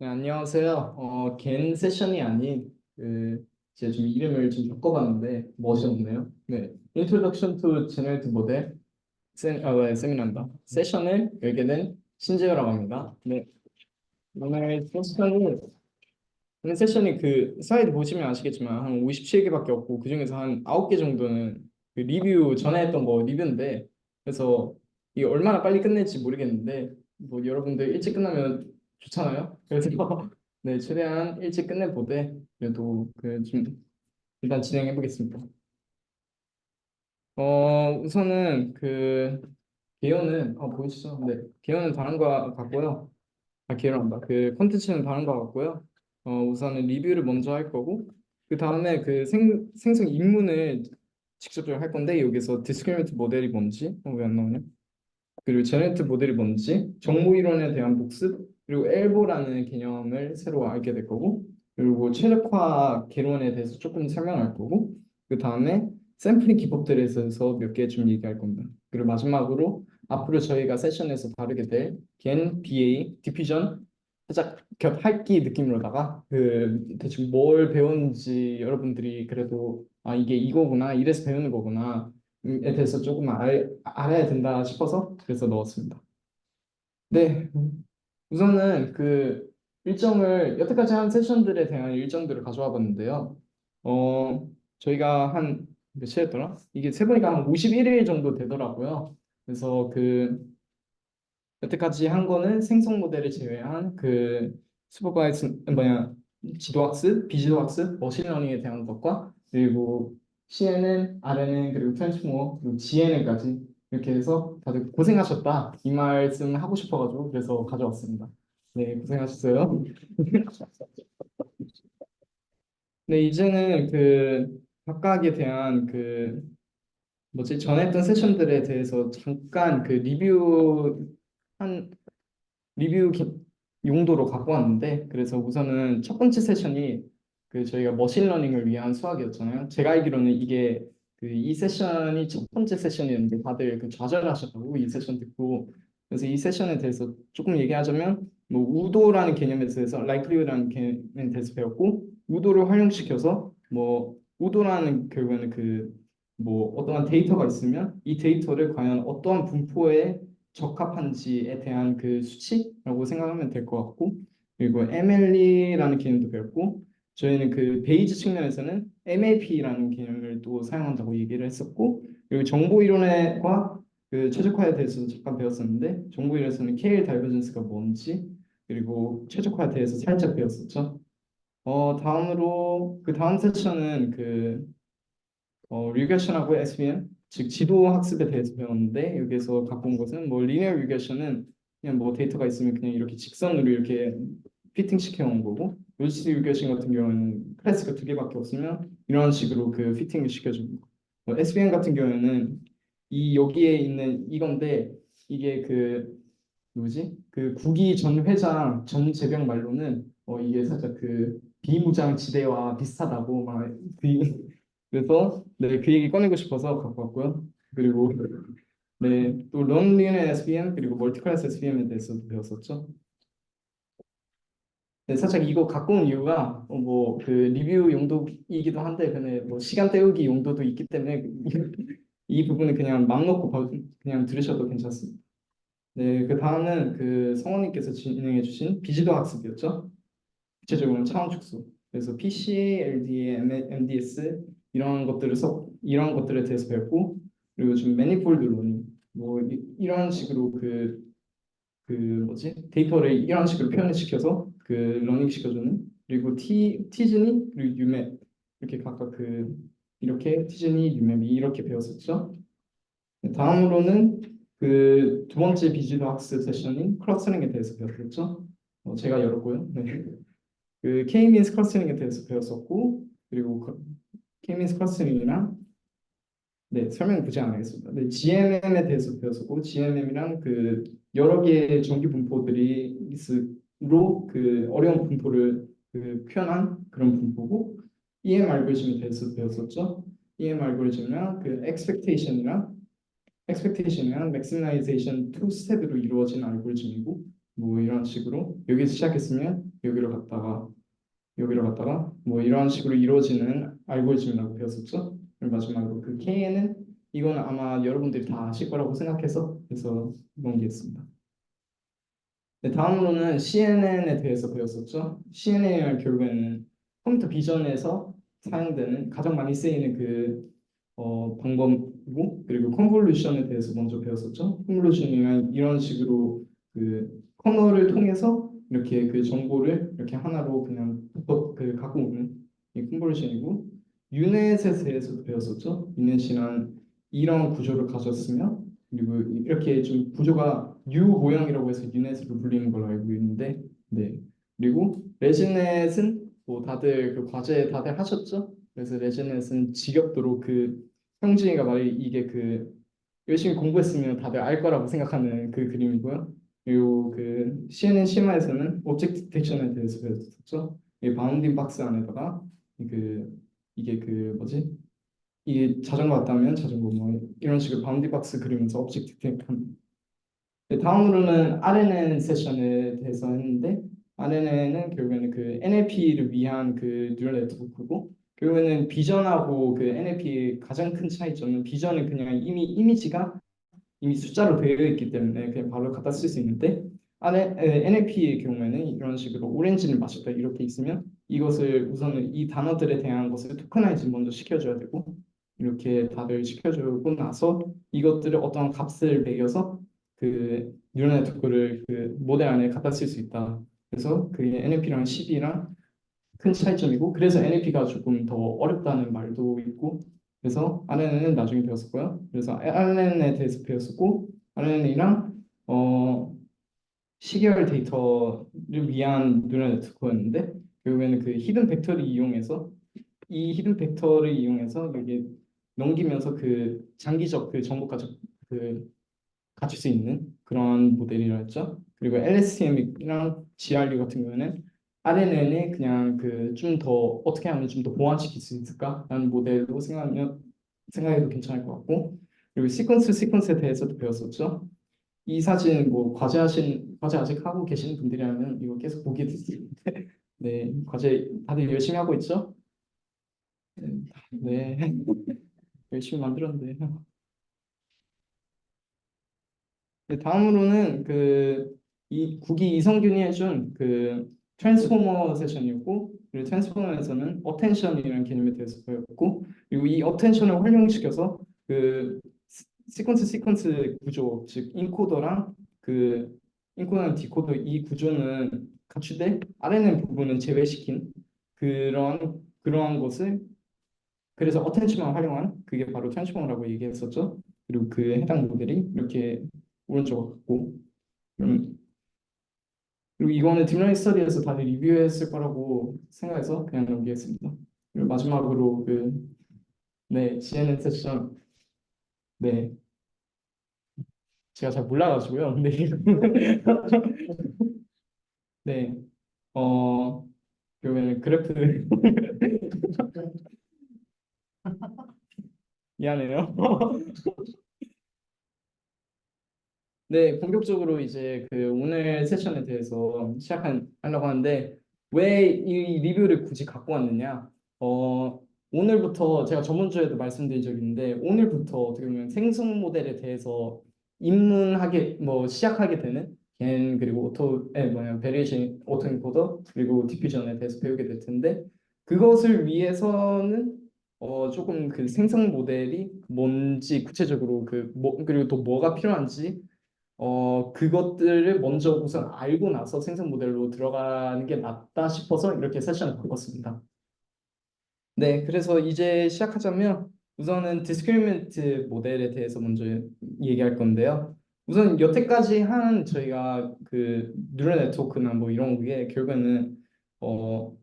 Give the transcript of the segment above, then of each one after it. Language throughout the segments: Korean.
네, 안녕하세요. 겐 세션이 아닌 제가 좀 이름을 좀 바꿔봤는데 멋이 없네요. 네, Introduction to Generative Model 네, 세미나입니다. 세션을 열게 된 신재호라고 합니다. 네, 오늘 세션이 그 슬라이드 보시면 아시겠지만 한 57개밖에 없고 그 중에서 한 9개 정도는 그 리뷰 전에 했던 거 리뷰인데 그래서 이게 얼마나 빨리 끝낼지 모르겠는데 뭐 여러분들 일찍 끝나면 좋잖아요. 그래서 네 최대한 일찍 끝내보되 그래도 그 좀 일단 진행해 보겠습니다. 우선은 그 개요는 보이시죠? 네 개요는 다른 거 같고요. 개요란다. 그 콘텐츠는 다른 거 같고요. 우선은 리뷰를 먼저 할 거고 그 다음에 그 생성 입문을 직접적으로 할 건데 여기서 디스크리미네이트 모델이 뭔지 왜 안 나오냐? 그리고 제네레이트 모델이 뭔지 정보 이론에 대한 복습 그리고 엘보라는 개념을 새로 알게 될 거고 그리고 최적화 개론에 대해서 조금 설명할 거고 그 다음에 샘플링 기법들에 대해서 몇 개 좀 얘기할 겁니다. 그리고 마지막으로 앞으로 저희가 세션에서 다루게 될 겐, BA, 디퓨전 살짝 겹핥기 느낌으로다가 그 대충 뭘 배웠는지 여러분들이 그래도 아 이게 이거구나 이래서 배우는 거구나 에 대해서 조금 알아야 된다 싶어서 그래서 넣었습니다. 네, 우선은 그 일정을 여태까지 한 세션들에 대한 일정들을 가져와 봤는데요. 저희가 한 며칠했더라? 이게 세 보니까 한 51일 정도 되더라고요. 그래서 그 여태까지 한 거는 생성 모델을 제외한 그 슈퍼바이스 지도학습, 비지도학습, 머신러닝에 대한 것과 그리고 CNN, RNN 그리고 트랜스포머 그리고 GNN까지 이렇게 해서 다들 고생하셨다 이 말씀 하고 싶어가지고 그래서 가져왔습니다. 네, 고생하셨어요. 네, 이제는 그 각각에 대한 그 뭐지 전했던 세션들에 대해서 잠깐 그 한 리뷰 용도로 갖고 왔는데 그래서 우선은 첫 번째 세션이 그 저희가 머신러닝을 위한 수학이었잖아요. 제가 알기로는 이게 그 이 세션이 첫 번째 세션이었는데 다들 그 좌절하셨다고 이 세션 듣고 그래서 이 세션에 대해서 조금 얘기하자면 뭐 우도라는 개념에 대해서 likelihood라는 개념에 대해서 배웠고 우도를 활용시켜서 뭐 우도라는 결국에는 그 뭐 어떠한 데이터가 있으면 이 데이터를 과연 어떠한 분포에 적합한지에 대한 그 수치라고 생각하면 될 것 같고 그리고 MLE라는 개념도 배웠고 저희는 그 베이즈 측면에서는 MAP라는 개념을 또 사용한다고 얘기를 했었고 그리고 정보 이론과 그 최적화에 대해서도 잠깐 배웠었는데 정보 이론에서는 KL 다이버전스가 뭔지 그리고 최적화에 대해서 살짝 배웠었죠. 다음으로 그 다음 세션은 그 리그레션하고 SVM, 즉 지도 학습에 대해서 배웠는데 여기서 갖고 온 것은 뭐 리니어 리그레션은 그냥 뭐 데이터가 있으면 그냥 이렇게 직선으로 이렇게 피팅 시켜 온 거고 로지스틱 리그레션 같은 경우는 클래스가 두 개밖에 없으면 이런 식으로 그 피팅을 시켜주는 거. SVM 같은 경우에는 이 여기에 있는 이건데 이게 그 누구지? 그 국위 전 회장 전 재병 말로는 이게 살짝 그 비무장 지대와 비슷하다고 막 그래서 네, 그 얘기 꺼내고 싶어서 갖고 왔고요. 그리고 네, 또 런리의 SVM 그리고 멀티클래스 SVM에 대해서도 배웠었죠. 네, 살짝 이거 갖고 온 이유가 뭐 그 리뷰 용도이기도 한데 근데 뭐 시간 때우기 용도도 있기 때문에 이 부분은 그냥 맘 놓고 그냥 들으셔도 괜찮습니다. 네, 그 다음은 그 성원님께서 진행해 주신 비지도 학습이었죠. 구체적으로는 차원 축소. 그래서 PC, LDA, MDS 이런 것들에 대해서 배웠고 그리고 좀 매니폴드 로닝 뭐 이런 식으로 그 뭐지 데이터를 이런 식으로 표현을 시켜서 그 러닝 시켜주는 그리고 티즈니 그리고 유맵 이렇게 각각 그 이렇게 티즈니 유맵이 이렇게 배웠었죠. 다음으로는 그 두 번째 비지도 학습 세션인 클러스터링에 대해서 배웠었죠. 제가 열었고요. 네. 그 K-means 클러스터링에 대해서 배웠었고 그리고 K-means 클러스터링이랑 네 설명 굳이 안 하겠습니다. 네, GMM에 대해서 배웠었고 GMM이랑 그 여러 개의 정기 분포들이 있으로 그 어려운 분포를 그 표현한 그런 분포고 EM 알고리즘에 대해서 배웠었죠. EM 알고리즘이랑 그 expectation이랑 maximization 투 스텝으로 이루어진 알고리즘이고 뭐 이런 식으로 여기서 시작했으면 여기로 갔다가 뭐 이런 식으로 이루어지는 알고리즘이라고 배웠었죠. 그리고 마지막으로 그 KN은 이거는 아마 여러분들이 다 아실 거라고 생각해서 그래서 넘기겠습니다. 네, 다음으로는 CNN에 대해서 배웠었죠. CNN이란 결국에는 컴퓨터 비전에서 사용되는 가장 많이 쓰이는 방법이고 그리고 컨볼루션에 대해서 먼저 배웠었죠. 컨볼루션이란 이런 식으로 그 커널을 통해서 이렇게 그 정보를 이렇게 하나로 그냥 갖고 오는 이 컨볼루션이고 유넷에 대해서도 배웠었죠. 유넷이란 이런 구조를 가졌으면 그리고 이렇게 좀 구조가 U 모형이라고 해서 유넷으로 불리는 걸로 알고 있는데 네. 그리고 레지넷은 뭐 다들 그 과제 다들 하셨죠? 그래서 레지넷은 지겹도록 그 형진이가 말이 이게 그 열심히 공부했으면 다들 알 거라고 생각하는 그 그림이고요. 그리고 그 CNN 심화에서는 오브젝트 디텍션에 대해서 배웠었죠. 이 바운딩 박스 안에다가 그 이게 그 뭐지? 이게 자전거 같다면 자전거 뭐 이런 식으로 바운딩 박스 그리면서 오브젝트 디텍션. 다음으로는 RNN 세션에 대해서 했는데 RNN은 결국에는 그 NLP를 위한 그 뉴럴 네트워크고 결국에는 비전하고 그 NLP의 가장 큰 차이점은 비전은 그냥 이미 이미지가 이미 숫자로 되어 있기 때문에 그냥 바로 갖다 쓸 수 있는데 NLP의 경우에는 이런 식으로 오렌지를 마셨다 이렇게 있으면 이것을 우선은 이 단어들에 대한 것을 토커나이즈 먼저 시켜줘야 되고 이렇게 다들 시켜주고 나서 이것들을 어떤 값을 매겨서 그 뉴럴 네트워크를 그 모델 안에 갖다 쓸 수 있다. 그래서 그게 NLP랑 CB랑 큰 차이점이고 그래서 NLP가 조금 더 어렵다는 말도 있고 그래서 RNN은 나중에 배웠었고요. 그래서 RNN에 대해서 배웠었고 RNN이랑 시계열 데이터를 위한 뉴럴 네트워크였는데 결국에는 그 히든 벡터를 이용해서 이 히든 벡터를 이용해서 여기 넘기면서 그 장기적 그 정보까지 그 갖출 수 있는 그런 모델이라 했죠. 그리고 LSTM이랑 GRU 같은 경우에는 RNN이 그냥 그 좀 더 어떻게 하면 좀 더 보완시킬 수 있을까라는 모델로 생각해도 괜찮을 것 같고 그리고 시퀀스에 대해서도 배웠었죠. 이 사진 뭐 과제 아직 하고 계시는 분들이라면 이거 계속 보게 되는데 네 과제 다들 열심히 하고 있죠? 네 열심히 만들었는데 네, 다음으로는 그 이 국이 이성균이 해준 그 트랜스포머 세션이었고 그리고 트랜스포머에서는 어텐션이라는 개념에 대해서 배웠고 그리고 이 어텐션을 활용시켜서 그 시퀀스 구조 즉 인코더랑 디코더 이 구조는 갖추되 RNN 부분은 제외시킨 그러한 것을 그래서 어텐션만 활용한 그게 바로 트랜스포머라고 얘기했었죠. 그리고 그 해당 모델이 이렇게 오른쪽으로 갔고 그리고 이거는 딥러닝 스터디에서 다들 리뷰했을 거라고 생각해서 그냥 넘기겠습니다. 그리고 마지막으로 네, CNN 세션 네, 제가 잘 몰라가지고요. 네, 네, 그러면 그래프 미안해요. 네, 본격적으로 이제 그 오늘 세션에 대해서 하려고 하는데 왜 이 리뷰를 굳이 갖고 왔느냐? 오늘부터 제가 저번 주에도 말씀드린 적이 있는데 오늘부터 어떻게 보면 생성 모델에 대해서 입문하게 뭐 시작하게 되는 그리고 베리에이션 오토 인코더 그리고 디퓨전에 대해서 배우게 될 텐데 그것을 위해서는 조금 그 생성 모델이 뭔지 구체적으로 그리고 또 뭐가 필요한지 그것들을 먼저 우선 알고 나서 생성 모델로 들어가는 게 낫다 싶어서 이렇게 세션을 바꿨습니다. 네, 그래서 이제 시작하자면 우선은 디스크리미넌트 모델에 대해서 먼저 얘기할 건데요. 우선 여태까지 한 저희가 그 뉴럴 네트워크나 뭐 이런 게 결국에는 어,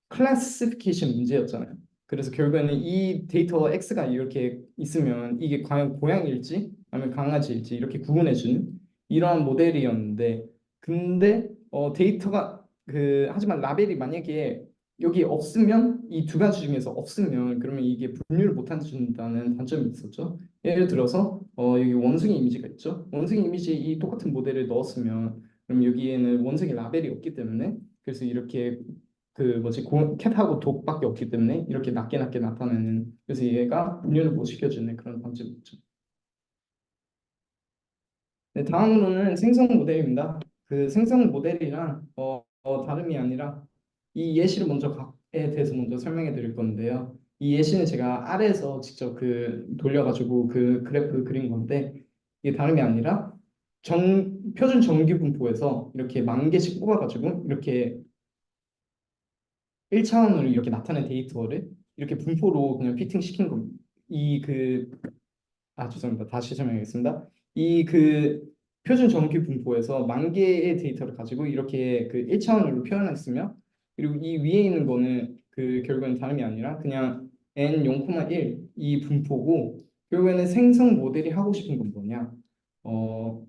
클래시피케이션 문제였잖아요. 그래서 결국에는 이 데이터 X가 이렇게 있으면 이게 과연 고양이일지 아니면 강아지일지 이렇게 구분해주는 이러한 모델이었는데 근데 데이터가 하지만 라벨이 만약에 여기 없으면 이 두 가지 중에서 없으면 그러면 이게 분류를 못 해준다는 단점이 있었죠. 예를 들어서 여기 원숭이 이미지가 있죠. 원숭이 이미지 이 똑같은 모델을 넣었으면 그럼 여기에는 원색의 라벨이 없기 때문에 그래서 이렇게 그 뭐지 캣하고 독밖에 없기 때문에 이렇게 낮게 낮게 나타내는 그래서 얘가 분류를 못 시켜주는 그런 방식이 있죠. 네, 다음으로는 생성 모델입니다. 그 생성 모델이란 다름이 아니라 이 예시를 먼저 각에 대해서 먼저 설명해 드릴 건데요. 이 예시는 제가 아래에서 직접 그 돌려가지고 그 그래프 그린 건데 이게 다름이 아니라 표준 정규 분포에서 이렇게 만 개씩 뽑아가지고 이렇게 1차원으로 이렇게 나타낸 데이터를 이렇게 분포로 그냥 피팅 시킨 겁니다. 죄송합니다. 다시 설명하겠습니다. 이 그 표준 정규 분포에서 만 개의 데이터를 가지고 이렇게 그 1차원으로 표현했으며 그리고 이 위에 있는 거는 그 결국엔 다름이 아니라 그냥 n 0,1 이 분포고 결국에는 생성 모델이 하고 싶은 건 뭐냐? 어,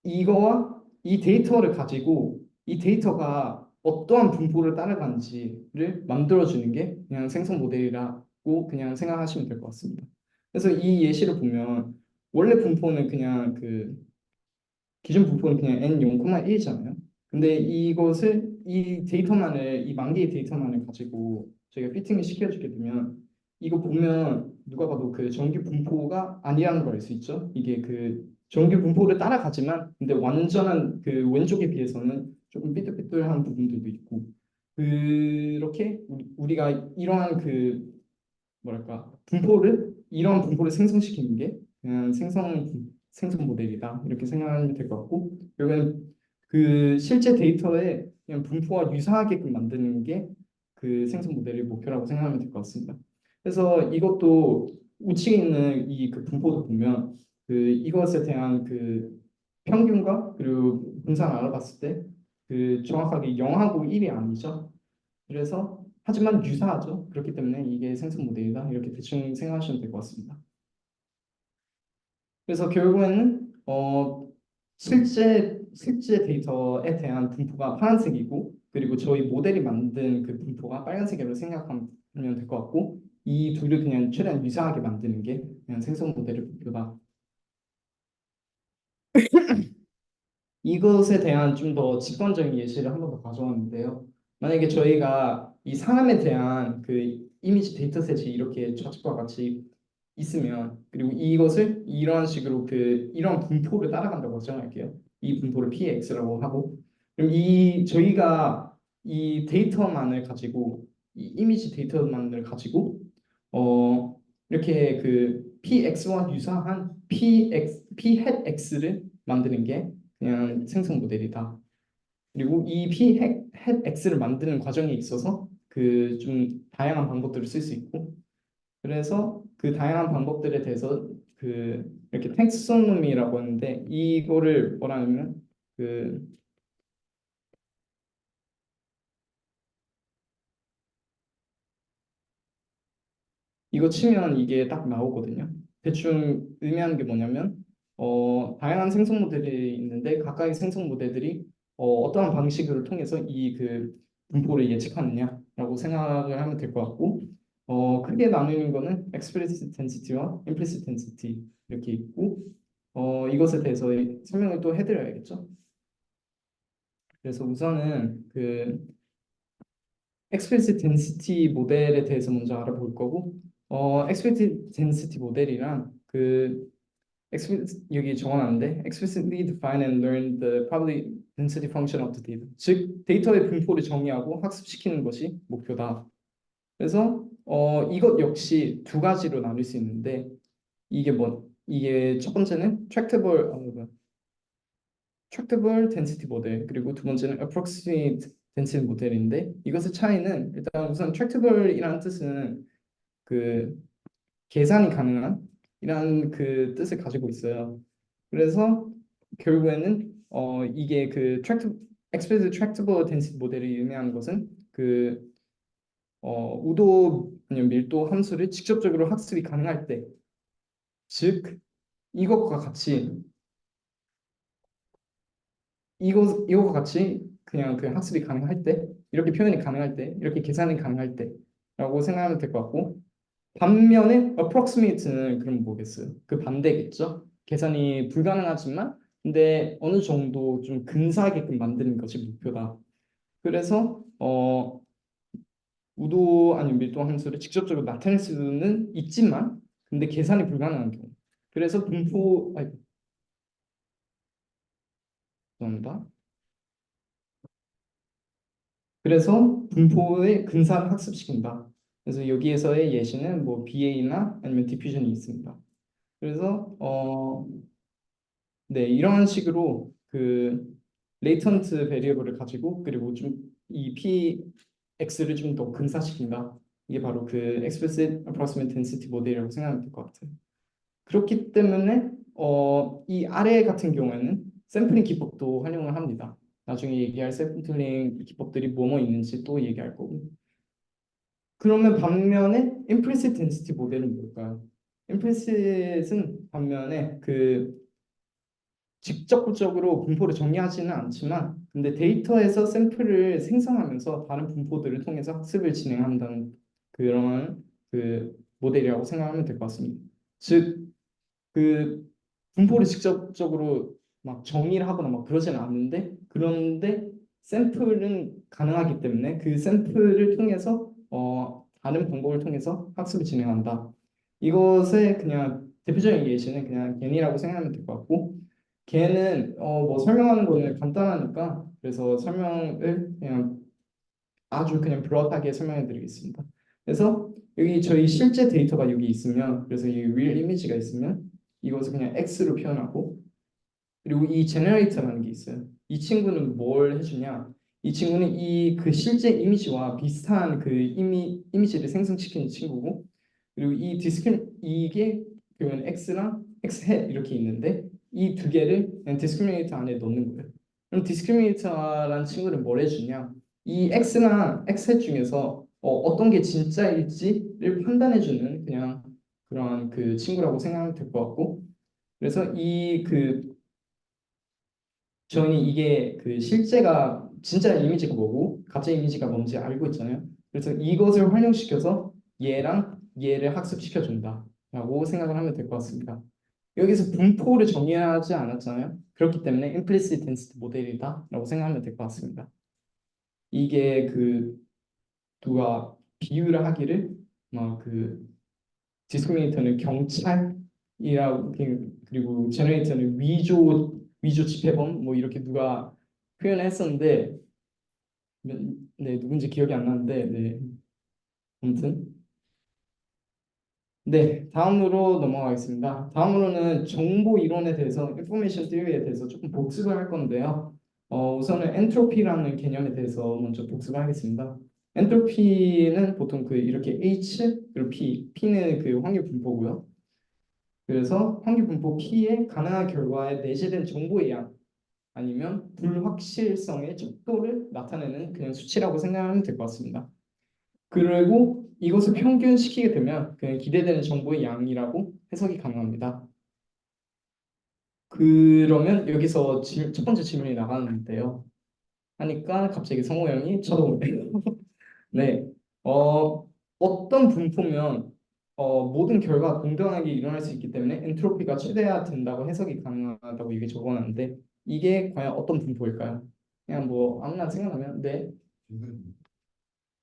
이거와 이 데이터를 가지고 이 데이터가 어떠한 분포를 따라가는지를 만들어주는 게 그냥 생성 모델이라고 그냥 생각하시면 될 것 같습니다. 그래서 이 예시를 보면 원래 분포는 그냥 그 기존 분포는 그냥 n 0,1이잖아요. 근데 이 데이터만을 이 만 개의 데이터만을 가지고 저희가 피팅을 시켜주게 되면 이거 보면 누가 봐도 그 정규 분포가 아니라는 걸 알 수 있죠. 이게 그 정규 분포를 따라가지만 근데 완전한 그 왼쪽에 비해서는 조금 삐뚤삐뚤한 부분들도 있고 그렇게 우리가 이러한 그 뭐랄까 이러한 분포를 생성시키는 게 그냥 생성 모델이다 이렇게 생각하면 될 것 같고 결국엔 그 실제 데이터에 그냥 분포와 유사하게끔 만드는 게 그 생성 모델의 목표라고 생각하면 될 것 같습니다. 그래서 이것도 우측에 있는 이 그 분포도 보면 그 이것에 대한 그 평균과 그리고 분산을 알아봤을 때 그 정확하게 0하고 1이 아니죠. 그래서 하지만 유사하죠. 그렇기 때문에 이게 생성 모델이다. 이렇게 대충 생각하시면 될 것 같습니다. 그래서 결국에는 실제 데이터에 대한 분포가 파란색이고 그리고 저희 모델이 만든 그 분포가 빨간색으로 생각하면 될 것 같고 이 둘을 그냥 최대한 유사하게 만드는 게 그냥 생성 모델의 목표다. 이것에 대한 좀 더 직관적인 예시를 한 번 더 가져왔는데요. 만약에 저희가 이 사람에 대한 그 이미지 데이터셋이 이렇게 좌측과 같이 있으면 그리고 이것을 이러한 식으로 그 이런 분포를 따라간다고 가정할게요. 이 분포를 PX라고 하고 그럼 이 저희가 이 데이터만을 가지고 이 이미지 데이터만을 가지고 이렇게 그 PX와 유사한 P hat X를 만드는 게 그냥 생성 모델이다. 그리고 이 P hat X를 만드는 과정에 있어서 그 좀 다양한 방법들을 쓸 수 있고 그래서 그 다양한 방법들에 대해서 그 이렇게 텍소노미라고 하는데 이거를 뭐라 하냐면 그 이거 치면 이게 딱 나오거든요. 대충 의미하는 게 뭐냐면 다양한 생성 모델이 있는데 각각의 생성 모델들이 어떠한 방식을 통해서 이 그 분포를 예측하느냐라고 생각을 하면 될 것 같고 크게 나누는 거는 explicit density와 implicit density 이렇게 있고 이것에 대해서 설명을 또 해드려야겠죠. 그래서 우선은 그 explicit density 모델에 대해서 먼저 알아볼 거고 explicit density 모델이란 그 여기 적어놨는데 explicitly define and learn the probability density function of the data 즉 데이터의 분포를 정의하고 학습시키는 것이 목표다. 그래서 이것 역시 두 가지로 나눌 수 있는데 이게 첫 번째는 tractable density 모델 그리고 두 번째는 approximate density 모델인데 이것의 차이는 일단 우선 tractable이라는 뜻은 그 계산이 가능한 이라는 그 뜻을 가지고 있어요. 그래서 결국에는 이게 그 explicit tractable density 모델이 의미하는 것은 그 우도 아니면 밀도 함수를 직접적으로 학습이 가능할 때, 즉 이것과 같이 이것과 같이 그냥 그 학습이 가능할 때, 이렇게 표현이 가능할 때, 이렇게 계산이 가능할 때라고 생각하면 될 것 같고 반면에 approximate는 그럼 뭐겠어요? 그 반대겠죠? 계산이 불가능하지만 근데 어느 정도 좀 근사하게끔 만드는 것이 목표다. 그래서 우도 아니면 밀도 함수를 직접적으로 나타낼 수는 있지만 근데 계산이 불가능한 경우. 그래서 분포 아니 죄송합니다. 그래서 분포의 근사를 학습시킨다. 그래서 여기에서의 예시는 뭐 BA나 아니면 디퓨전이 있습니다. 그래서 네, 이런 식으로 그 레이턴트 베리어블을 가지고 그리고 좀 이 PX를 좀 더 근사시킨다. 이게 바로 그 explicit approximate density 모델이라고 생각하면 될 것 같아요. 그렇기 때문에 이 아래 같은 경우에는 샘플링 기법도 활용을 합니다. 나중에 얘기할 샘플링 기법들이 뭐뭐 있는지 또 얘기할 거고. 그러면 반면에 implicit density 모델은 뭘까요? implicit은 반면에 그 직접적으로 분포를 정리하지는 않지만 근데 데이터에서 샘플을 생성하면서 다른 분포들을 통해서 학습을 진행한다는 그런 그 모델이라고 생각하면 될 것 같습니다. 즉, 그 분포를 직접적으로 막 정의를 하거나 막 그러지는 않는데 그런데 샘플은 가능하기 때문에 그 샘플을 통해서 다른 방법을 통해서 학습을 진행한다. 이것의 그냥 대표적인 예시는 그냥 겐이라고 생각하면 될 것 같고 걔는 뭐 설명하는 거는 간단하니까 그래서 설명을 그냥 아주 그냥 브로드하게 설명해 드리겠습니다. 그래서 여기 저희 실제 데이터가 여기 있으면 그래서 이 real 이미지가 있으면 이것을 그냥 x로 표현하고 그리고 이 generator라는 게 있어요. 이 친구는 뭘 해주냐? 이 친구는 이 그 실제 이미지와 비슷한 그 이미지를 생성시키는 친구고 그리고 이 이게 그러면 x랑 x 해 이렇게 있는데 이 두 개를 그냥 디스크리미네이터 안에 넣는 거예요. 그럼 디스크리미네이터라는 친구는 뭘 해주냐? 이 x랑 x 해 중에서 어떤 게 진짜일지를 판단해주는 그냥 그런 그 친구라고 생각하면 될 것 같고 그래서 저희는 이게 그 실제가 진짜 이미지가 뭐고 가짜 이미지가 뭔지 알고 있잖아요. 그래서 이것을 활용시켜서 얘랑 얘를 학습시켜 준다라고 생각을 하면 될 것 같습니다. 여기서 분포를 정의하지 않았잖아요. 그렇기 때문에 implicit density 모델이다라고 생각하면 될 것 같습니다. 이게 그 누가 비유를 하기를 막그 디스크리미네이터는 경찰이라고 그리고 제너레이터는 위조 집회범 뭐 이렇게 누가 표현했었는데 네 누군지 기억이 안 나는데 네 아무튼 네 다음으로 넘어가겠습니다. 다음으로는 정보 이론에 대해서 인포메이션 티어리에 대해서 조금 복습을 할 건데요. 우선은 엔트로피라는 개념에 대해서 먼저 복습을 하겠습니다. 엔트로피는 보통 그 이렇게 H 그리고 P는 그 확률 분포고요. 그래서 환기분포 P의 가능한 결과에 내재된 정보의 양 아니면 불확실성의 척도를 나타내는 그냥 수치라고 생각하면 될 것 같습니다. 그리고 이것을 평균시키게 되면 그냥 기대되는 정보의 양이라고 해석이 가능합니다. 그러면 여기서 첫 번째 질문이 나가는데요. 하니까 갑자기 성호 형이 쳐다보네요. 네, 어떤 분포면 모든 결과가 공정하게 일어날 수 있기 때문에 엔트로피가 최대화된다고 해석이 가능하다고 이게 적어놨는데 이게 과연 어떤 분포일까요? 그냥 뭐 아무나 생각나면 네,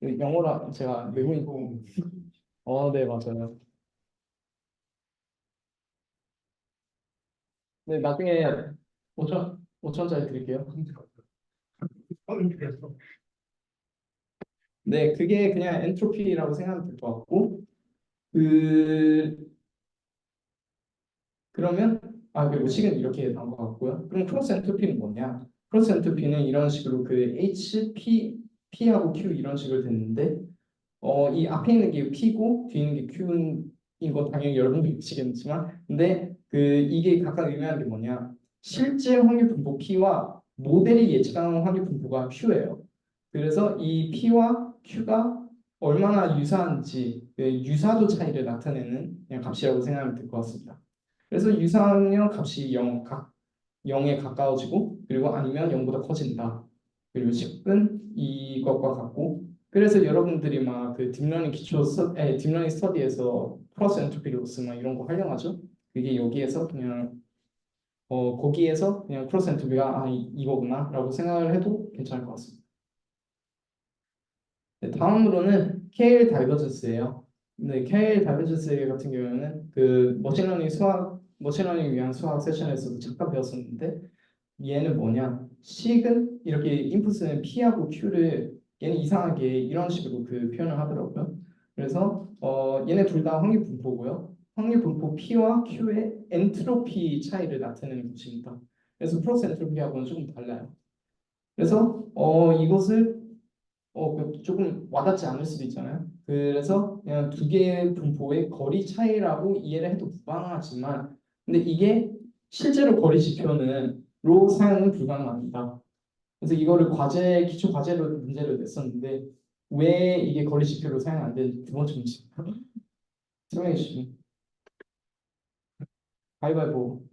영어라 제가 외국인 네 맞아요. 네 나중에 5천짜리 드릴게요. 네 그게 그냥 엔트로피라고 생각하면 될 것 같고 그 그러면 그리고 식은 이렇게 나온 것 같고요. 그럼 크로스 엔트로피는 뭐냐? 크로스 엔트로피는 이런 식으로 그 P하고 Q 이런 식으로 됐는데 이 앞에 있는 게 P고 뒤에 있는 게 Q인 거 당연히 여러분도 아시겠지만 근데 그 이게 각각 의미하는 게 뭐냐? 실제 확률 분포 P와 모델이 예측하는 확률 분포가 Q예요. 그래서 이 P와 Q가 얼마나 유사한지 그 유사도 차이를 나타내는 그냥 값이라고 생각하면 될 것 같습니다. 그래서 유사하면 값이 0에 가까워지고 그리고 아니면 0보다 커진다. 그리고 10은 이것과 같고 그래서 여러분들이 막 그 딥러닝 스터디에서 플러스 엔트로피 로스 막 이런 거 활용하죠. 그게 여기에서 그냥 거기에서 그냥 크로스 엔트로피가 이거구나라고 생각을 해도 괜찮을 것 같습니다. 네, 다음으로는 KL 다이버전스예요. 근데 KL 다이버전스 같은 경우에는 그 머신러닝 위한 수학 세션에서도 잠깐 배웠었는데 얘는 뭐냐? 식은 이렇게 인풋은 P하고 Q를 얘는 이상하게 이런 식으로 그 표현을 하더라고요. 그래서 얘네 둘 다 확률 분포고요. 확률 분포 P와 Q의 엔트로피 차이를 나타내는 것입니다. 그래서 프로스 엔트로피하고는 조금 달라요. 그래서 이것을 조금 와닿지 않을 수도 있잖아요. 그래서 그냥 두 개의 분포의 거리 차이라고 이해를 해도 무방하지만, 근데 이게 실제로 거리 지표는 로 사용은 불가능합니다. 그래서 이거를 기초 과제로 문제로 냈었는데 왜 이게 거리 지표로 사용 안 되는지 두 번째 문제 설명해 주시죠. 가위바위보.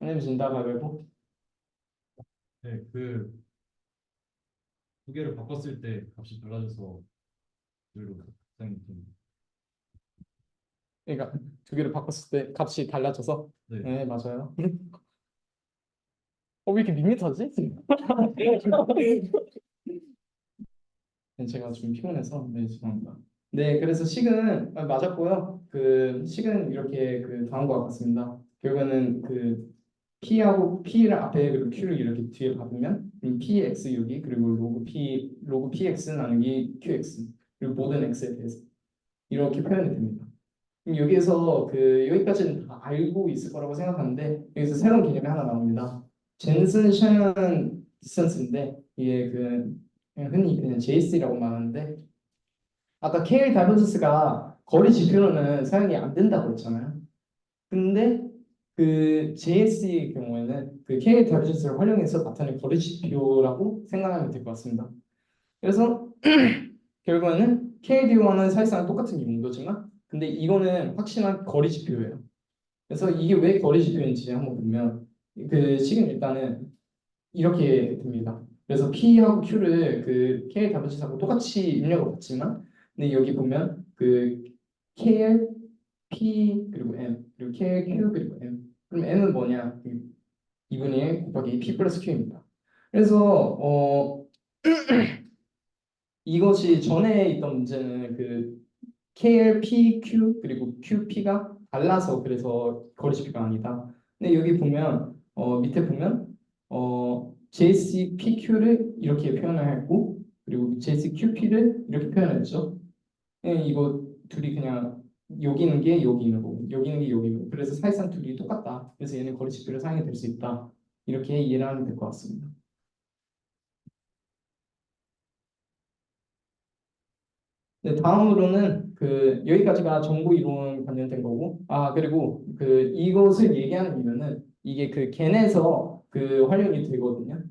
왜냐면 진다 가위바위보. 네, 그 두 개를 바꿨을 때 값이 달라져서 별로 굉장히 좀. 그러니까 두 개를 바꿨을 때 값이 달라져서. 네. 네, 맞아요. 왜 이렇게 밋밋하지? 네, 제가 좀 피곤해서 네, 죄송합니다. 네, 그래서 식은 맞았고요. 그 식은 이렇게 그 다음과 같습니다. 결국에는 그 P하고 P를 앞에 그리고 Q를 이렇게 뒤에 받으면 PX 여기 그리고 로그 PX 나누기 QX 그리고 모든 X에 대해서 이렇게 표현이 됩니다. 그럼 여기에서 여기까지는 다 알고 있을 거라고 생각하는데 여기서 새로운 개념이 하나 나옵니다. 젠슨 샤넌 디스턴스인데 이게 그냥 흔히 그냥 JS라고 말하는데 아까 KL 다이버전스가 거리 지표로는 사용이 안 된다고 했잖아요. 근데 그 JS의 경우에는 그 KL 다이버전스를 활용해서 나타낸 거리 지표라고 생각하면 될 것 같습니다. 그래서 결국에는 KD와는 사실상 똑같은 용도지만 근데 이거는 확실한 거리 지표예요. 그래서 이게 왜 거리 지표인지 한번 보면 그 식은 일단은 이렇게 됩니다. 그래서 P하고 Q를 그 KL 다분치하고 똑같이 입력을 받지만 근데 여기 보면 그 KL, P 그리고 M 그리고 KL, Q 그리고 M 그럼 M은 뭐냐? 2분의 1 곱하기 P 플러스 Q입니다. 그래서 이것이 전에 있던 문제는 그 KL, PQ 그리고 QP가 달라서 그래서 거리지표가 아니다. 근데 여기 보면 밑에 보면 JCPQ를 이렇게 표현을 했고 그리고 JCQP를 이렇게 표현했죠. 이거 둘이 그냥 여기 있는 게 여기 있는 거고 여기 있는 게 여기 있는 거고 그래서 사실상 둘이 똑같다. 그래서 얘는 거리지표를 사용이 될 수 있다. 이렇게 이해를 하면 될 것 같습니다. 네, 다음으로는 여기까지가 정보 이론 관련된 거고 그리고 이것을 얘기하는 이유는 이게 그 겐에서 활용이 되거든요.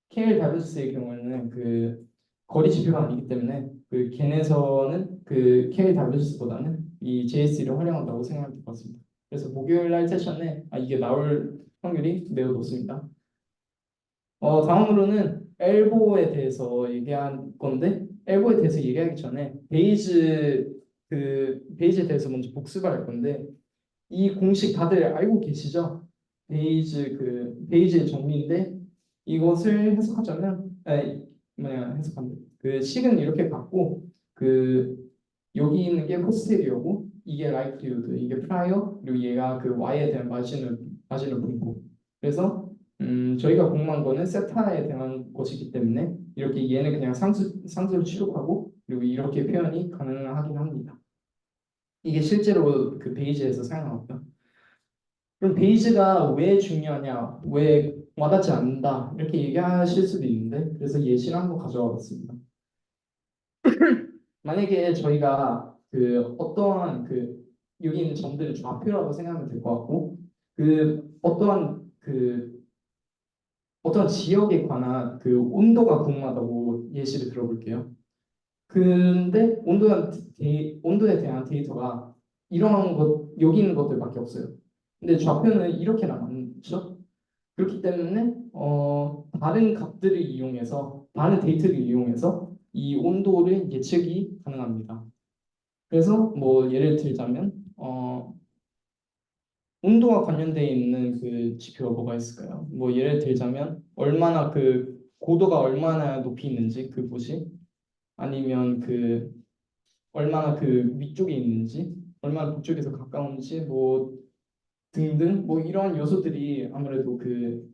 KL 다이버스의 경우에는 거리 지표가 아니기 때문에 겐에서는 KL 다이버스보다는 이 JS를 활용한다고 생각하면 될 것 같습니다. 그래서 목요일 날 세션에 이게 나올 확률이 매우 높습니다. 다음으로는 엘보에 대해서 얘기한 건데 엘보에 대해서 얘기하기 전에 베이지에 대해서 먼저 복습을 할 건데 이 공식 다들 알고 계시죠? 베이지의 정리인데 이것을 해석하자면 해석하면 식은 이렇게 갖고 여기 있는 게 포스테리어고 이게 라이클리후드 이게 프라이어 그리고 얘가 y에 대한 마진을 분포 그래서 저희가 공부한 거는 세타에 대한 것이기 때문에 이렇게 얘는 그냥 상수를 취급하고 그리고 이렇게 표현이 가능하긴 합니다. 이게 실제로 베이지에서 사용하고요. 그럼 베이지가 왜 중요하냐, 왜 와닿지 않는다 이렇게 얘기하실 수도 있는데 그래서 예시를 한번 가져와 봤습니다. 만약에 저희가 어떠한 여기 있는 점들을 좌표라고 생각하면 될 것 같고 어떤 지역에 관한 온도가 궁금하다고 예시를 들어볼게요. 근데 온도에 대한 데이터가 이런 여기 있는 것들밖에 없어요. 근데 좌표는 이렇게 나왔죠. 그렇기 때문에 다른 값들을 이용해서 다른 데이터를 이용해서 이 온도를 예측이 가능합니다. 그래서 뭐 예를 들자면 온도와 관련되어 있는 그 지표가 뭐가 있을까요? 뭐 예를 들자면 얼마나 그 고도가 얼마나 높이 있는지 그 곳이 아니면 그 얼마나 그 위쪽에 있는지 얼마나 북쪽에서 가까운지 뭐 등등 뭐 이런 요소들이 아무래도 그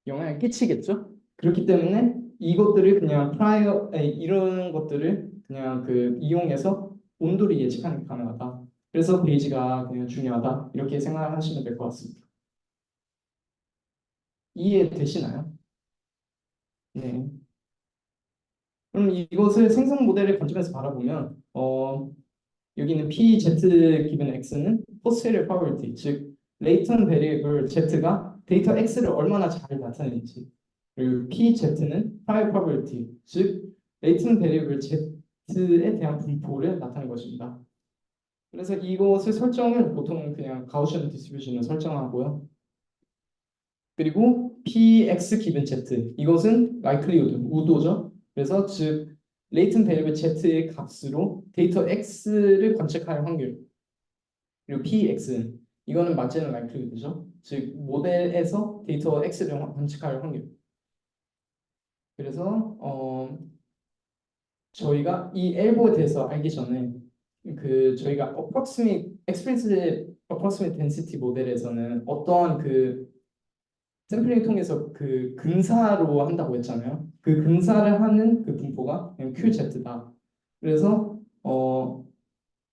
영향을 끼치겠죠. 그렇기 때문에 이것들을 그냥 이런 것들을 그냥 그 이용해서 온도를 예측하는 게 가능하다. 그래서 베이지가 그냥 중요하다. 이렇게 생각하시면 될 것 같습니다. 이해되시나요? 네. 그럼 이것을 생성 모델의 관점에서 바라보면 여기는 PZ 기분 X는 포스페리어 프로버빌티, 즉 레이턴 베리애블 Z가 데이터 X를 얼마나 잘 나타내는지, 그리고 PZ는 프라이어 프로버빌티, 즉 레이턴 베리애블 Z에 대한 분포를 나타낸 것입니다. 그래서 이것을 설정은 보통 그냥 가우시안 디스트리뷰션을 설정하고요. 그리고 px 기분 z 이것은 likelihood 우도죠. 그래서 즉 latent variable z의 값으로 데이터 x를 관측할 확률 그리고 px 이거는 맞지는 likelihood죠. 즉 모델에서 데이터 x를 관측할 확률. 그래서 저희가 이 엘보에 대해서 알기 전에 그 저희가 approximate density 모델에서는 어떠한 그 샘플링을 통해서 그 근사로 한다고 했잖아요. 그 근사를 하는 그 분포가 그냥 QZ다. 그래서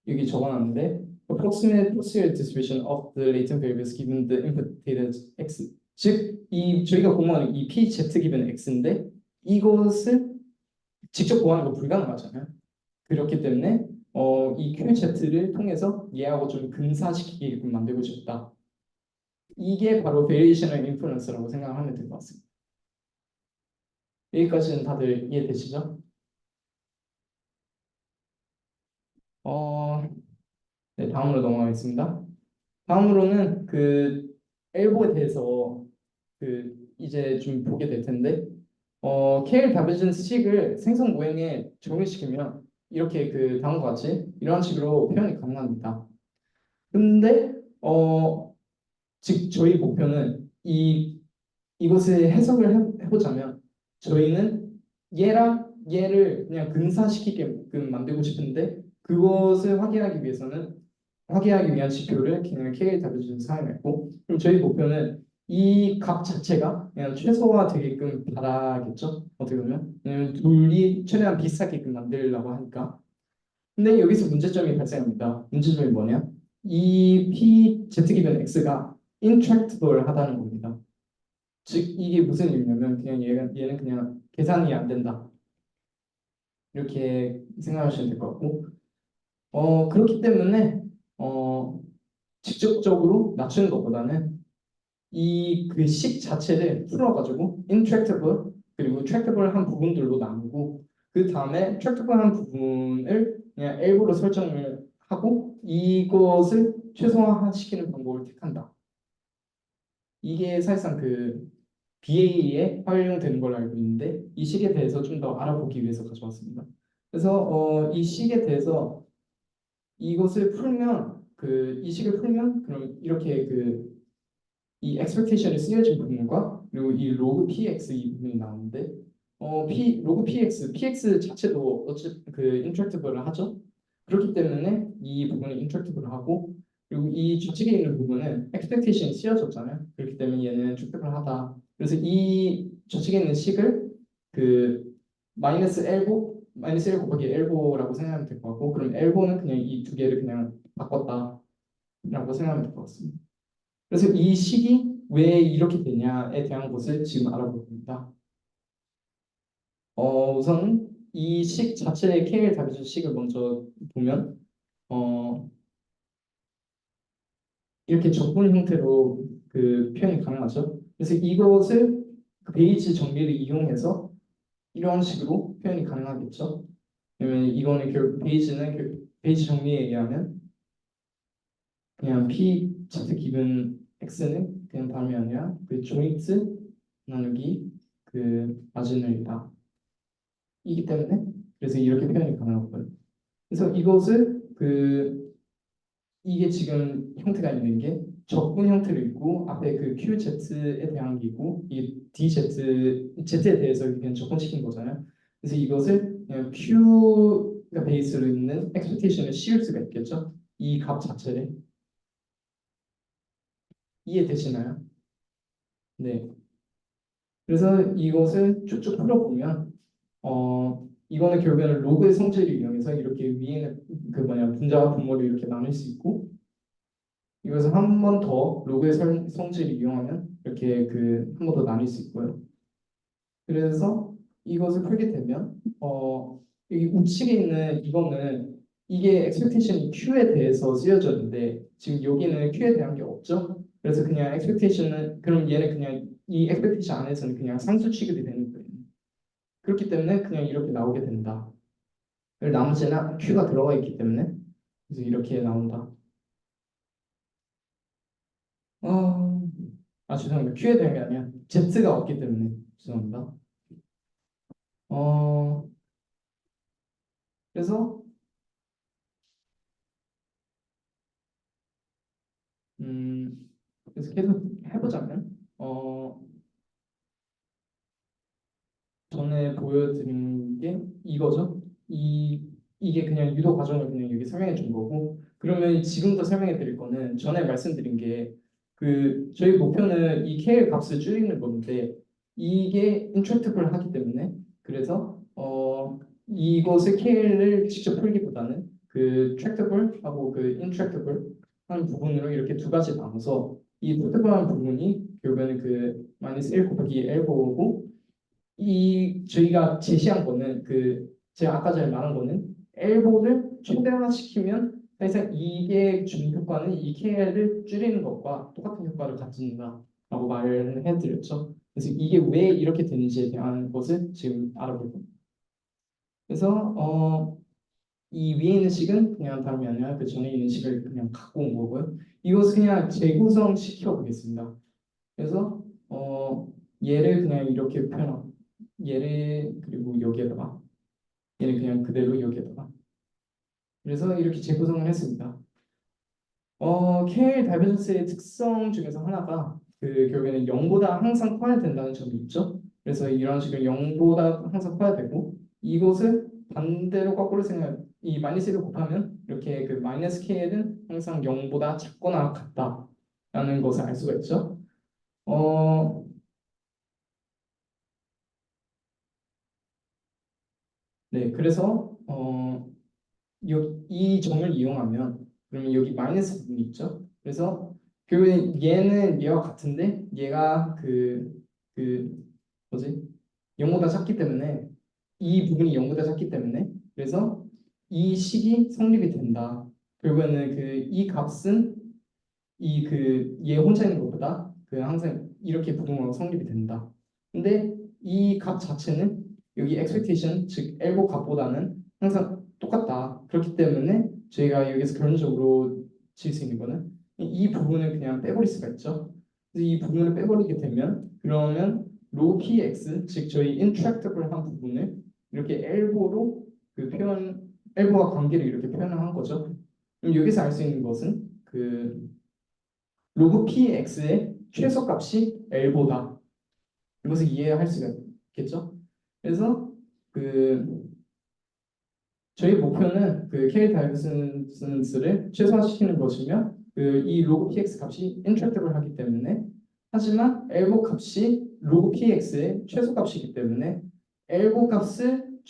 여기 적어놨는데 approximate Poisson distribution of the latent variables given the input data x. 즉, 이 저희가 공부하는 이 PZ given x인데 이것을 직접 구하는 거 불가능하잖아요. 그렇기 때문에 이 QZ를 통해서 얘하고 좀 근사시키게끔 만들고 싶다. 이게 바로 베리에이션을 인플루언스라고 생각하면 될 것 같습니다. 여기까지는 다들 이해되시죠? 어, 네, 다음으로 넘어가겠습니다. 다음으로는 그 엘보에 대해서 그 이제 좀 보게 될 텐데, 케일 다베준스 식을 생성 모형에 적용시키면 이렇게 그 다음과 같이 이런 식으로 표현이 가능합니다. 근데 즉 저희 목표는 이것을 해보자면 저희는 얘랑 얘를 그냥 근사시키게끔 만들고 싶은데 그것을 확인하기 위한 지표를 그냥 KW를 사용했고 그럼 저희 목표는 이 값 자체가 그냥 최소화되게끔 바라겠죠. 어떻게 보면 왜냐면 둘이 최대한 비슷하게끔 만들려고 하니까 근데 여기서 문제점이 발생합니다. 문제점이 뭐냐? 이 P Z 기변 X가 intractable 하다는 겁니다. 즉 이게 무슨 의미냐면 그냥 얘는 그냥 계산이 안 된다 이렇게 생각하시면 될 것 같고 그렇기 때문에 어 직접적으로 낮추는 것보다는 이 그 식 자체를 풀어가지고 intractable 그리고 tractable한 부분들로 나누고 그 다음에 tractable한 부분을 그냥 일부러 설정을 하고 이것을 최소화시키는 방법을 택한다. 이게 사실상 그 BA에 활용되는 걸로 알고 있는데 이 식에 대해서 좀 더 알아보기 위해서 가져왔습니다. 그래서 이 식에 대해서 이것을 풀면 그 이 식을 풀면 그럼 이렇게 그 이 expectation이 쓰여진 부분과 그리고 이 log px 이 부분이 나오는데 log px 자체도 어찌 그 인터랙티브를 하죠. 그렇기 때문에 이 부분은 인터랙티브를 하고 그리고 이 좌측에 있는 부분은 expectation이 쓰여졌잖아요. 그렇기 때문에 얘는 트랙티브를 하다. 그래서 이 좌측에 있는 식을 그 마이너스 L 곱하기 L보라고 생각하면 될 것 같고 그럼 L보는 그냥 이 두 개를 그냥 바꿨다라고 생각하면 될 것 같습니다. 그래서 이 식이 왜 이렇게 되냐에 대한 것을 지금 알아봅니다. 우선 이 식 자체의 케일 다비준 식을 먼저 보면 이렇게 적분 형태로 그 표현이 가능하죠. 그래서 이것을 그 베이지 정리를 이용해서 이런 식으로 표현이 가능하겠죠. 왜냐면 이거는 결국 베이지 정리에 의하면 그냥 P Z 기분 X는 그냥 다름이 아니라 그 조인트 나누기 그 마지널이다. 이기 때문에 그래서 이렇게 표현이 가능하고요. 그래서 이것을 그 이게 지금 형태가 있는 게 적분 형태로 있고 앞에 그 QZ에 대한 게 있고 이 Z에 대해서 그냥 적분시킨 거잖아요. 그래서 이것을 그냥 Q가 베이스로 있는 expectation을 씌울 수가 있겠죠. 이 값 자체를 이해되시나요? 네. 그래서 이것을 쭉쭉 풀어보면 이거는 결국에는 로그의 성질을 이용해서 이렇게 위에는 그 뭐냐 분자와 분모를 이렇게 나눌 수 있고 이것을 한 번 더 로그의 성질을 이용하면 이렇게 그 한 번 더 나눌 수 있고요. 그래서 이것을 풀게 되면 여기 우측에 있는 이거는 이게 expectation이 Q에 대해서 쓰여졌는데 지금 여기는 Q에 대한 게 없죠. 그래서 그냥 expectation은 그럼 얘는 그냥 이 expectation 안에서는 그냥 상수 취급이 되는 거예요. 그렇기 때문에 그냥 이렇게 나오게 된다. 그리고 나머지는 Q가 들어가 있기 때문에 그래서 이렇게 나온다. 어, 죄송합니다. Q에 대한 게 아니야. Z가 없기 때문에 죄송합니다. 어, 그래서 그래서 계속 해보자면 전에 보여드린 게 이거죠. 이게 그냥 유도 과정을 그냥 여기 설명해 준 거고 그러면 지금도 설명해 드릴 거는 전에 말씀드린 게 그 저희 목표는 이 KL 값을 줄이는 건데 이게 인트랙터블 하기 때문에 그래서 이것의 KL을 직접 풀기보다는 그 트랙터블하고 그 인트랙터블 하는 부분으로 이렇게 두 가지 나눠서 이 트랙터블한 부분이 결국에는 그 마이너스 1 곱하기 L4고 이 저희가 제시한 거는 그 제가 아까 전에 말한 거는 엘보를 최대화시키면 사실상 이게 주는 효과는 이 KL을 줄이는 것과 똑같은 효과를 가진다라고 말을 해드렸죠. 그래서 이게 왜 이렇게 되는지에 대한 것을 지금 알아볼 겁니다. 그래서 이 위에 있는 식은 그냥 다름이 아니라 그 전에 있는 식을 그냥 갖고 온 거고요. 이것을 그냥 재구성 시켜 보겠습니다. 그래서 얘를 그냥 이렇게 표현 얘를 그리고 여기에다가 얘를 그냥 그대로 여기에다가 그래서 이렇게 재구성을 했습니다. KL 다이버전스의 특성 중에서 하나가 그 결국에는 0보다 항상 커야 된다는 점이 있죠. 그래서 이런 식으로 0보다 항상 커야 되고 이것을 반대로 거꾸로 생각 이 마이너스 1을 곱하면 이렇게 그 마이너스 KL은 항상 0보다 작거나 같다라는 것을 알 수가 있죠. 어, 네, 그래서 이 점을 이용하면 그러면 여기 마이너스 부분이 있죠. 그래서 결국엔 얘는 얘와 같은데 얘가 그 뭐지? 0보다 작기 때문에 이 부분이 0보다 작기 때문에 그래서 이 식이 성립이 된다. 결국에는 그 이 값은 이 그 얘 혼자 있는 것보다 그 항상 이렇게 부등호가 성립이 된다. 근데 이 값 자체는 여기 expectation 즉 엘보 값보다는 항상 똑같다. 그렇기 때문에 저희가 여기서 결론적으로 질 수 있는 거는 이 부분을 그냥 빼버릴 수가 있죠. 그래서 이 부분을 빼버리게 되면 그러면 로우 px 즉 저희 intractable한 부분을 이렇게 엘보로 그 표현 엘보와 관계를 이렇게 표현한 거죠. 그럼 여기서 알 수 있는 것은 그 로그 px의 최소값이 l보다 이것을 이해할 수가 있겠죠. 그래서 그 저희 목표는 그 k 다이버전스를 최소화시키는 것이며 그 이 로그 px 값이 인트랙터블 하기 때문에 하지만 엘보 값이 로그 px의 최소값이기 때문에 엘보 값을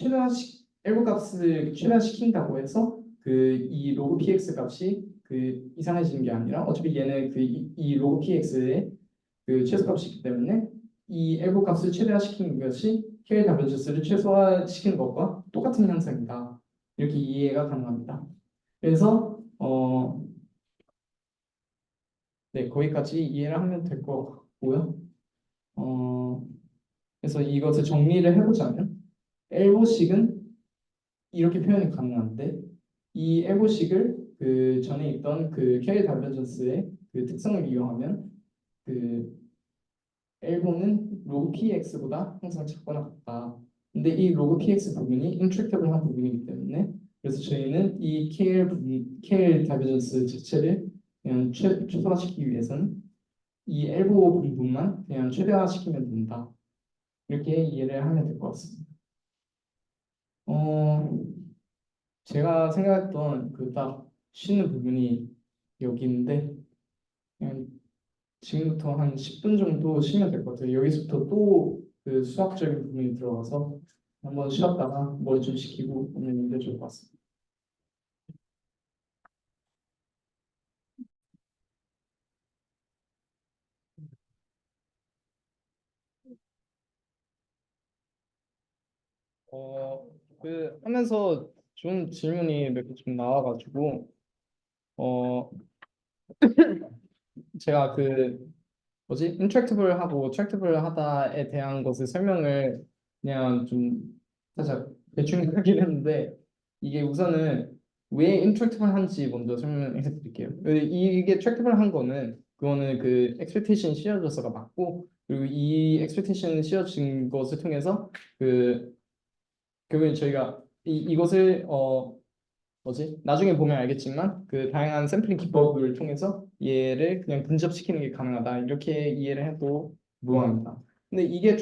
최대화시킨다고 해서 그 이 로그 px 값이 그 이상해지는 게 아니라 어차피 얘는 그 이 로그 px의 그 최소값이기 때문에 이 엘보 값을 최대화시키는 것이 k 다이버전스를 최소화시키는 것과 똑같은 현상이다. 이렇게 이해가 가능합니다. 그래서 네, 거기까지 이해를 하면 될 것 같고요. 어, 그래서 이것을 정리를 해보자면 엘보식은 이렇게 표현이 가능한데 이 엘보식을 그 전에 있던 그 캐리 다이버전스의 그 특성을 이용하면 그 엘보는 로그 px보다 항상 작거나 같다. 근데 이 로그 px 부분이 인트랙터블한 부분이기 때문에 그래서 저희는 이 KL 다이버전스 자체를 그냥 최소화시키기 위해서는 이 엘보 부분만 그냥 최대화시키면 된다. 이렇게 이해를 하면 될 것 같습니다. 어, 제가 생각했던 그 딱 쉬는 부분이 여기 있는데 그냥 지금부터 한 10분 정도 쉬면 될 것 같아요. 여기서부터 또 그 수학적인 부분이 들어가서 한번 쉬었다가 머리 좀 식히고 오면 게 좋을 것 같습니다. 어, 하면서 좀 질문이 몇 개 좀 나와가지고 어, 제가 뭐지? 인트랙티브를 하고 트랙티브를 하다에 대한 것을 설명을 그냥 좀 살짝 대충 하긴 했는데 이게 우선은 왜 인트랙티브를 한지 먼저 설명해 드릴게요. 이게 트랙티브를 한 거는 그거는 그 expectation 씌워져서가 맞고 그리고 이 expectation 씌워진 것을 통해서 그 결국엔 저희가 이것을 뭐지? 나중에 보면 알겠지만 그 다양한 샘플링 기법을 통해서 얘를 그냥 근접시키는 게 가능하다. 이렇게 이해를 해도 무방합니다. 근데 이게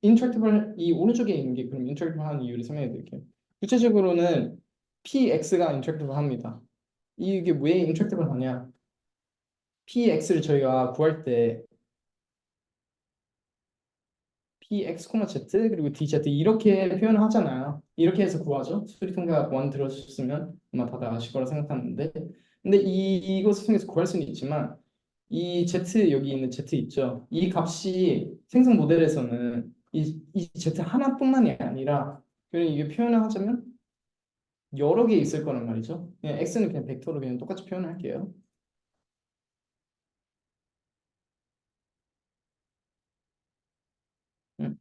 인트랙티블 이 오른쪽에 있는 게 그럼 인트랙티블한 이유를 설명해 드릴게요. 구체적으로는 PX가 인트랙티블 합니다. 이게 왜 인트랙티블 하냐? PX를 저희가 구할 때 px, z 그리고 dz 이렇게 표현을 하잖아요. 이렇게 해서 구하죠. 수리통계학 원 들어주셨으면 아마 다들 아실 거라 생각하는데 근데 이것을 통해서 구할 수는 있지만 이 z 여기 있는 z 있죠. 이 값이 생성 모델에서는 이 z 하나뿐만이 아니라 그냥 이게 표현을 하자면 여러 개 있을 거란 말이죠. 그냥 x는 그냥 벡터로 그냥 똑같이 표현할게요. 음.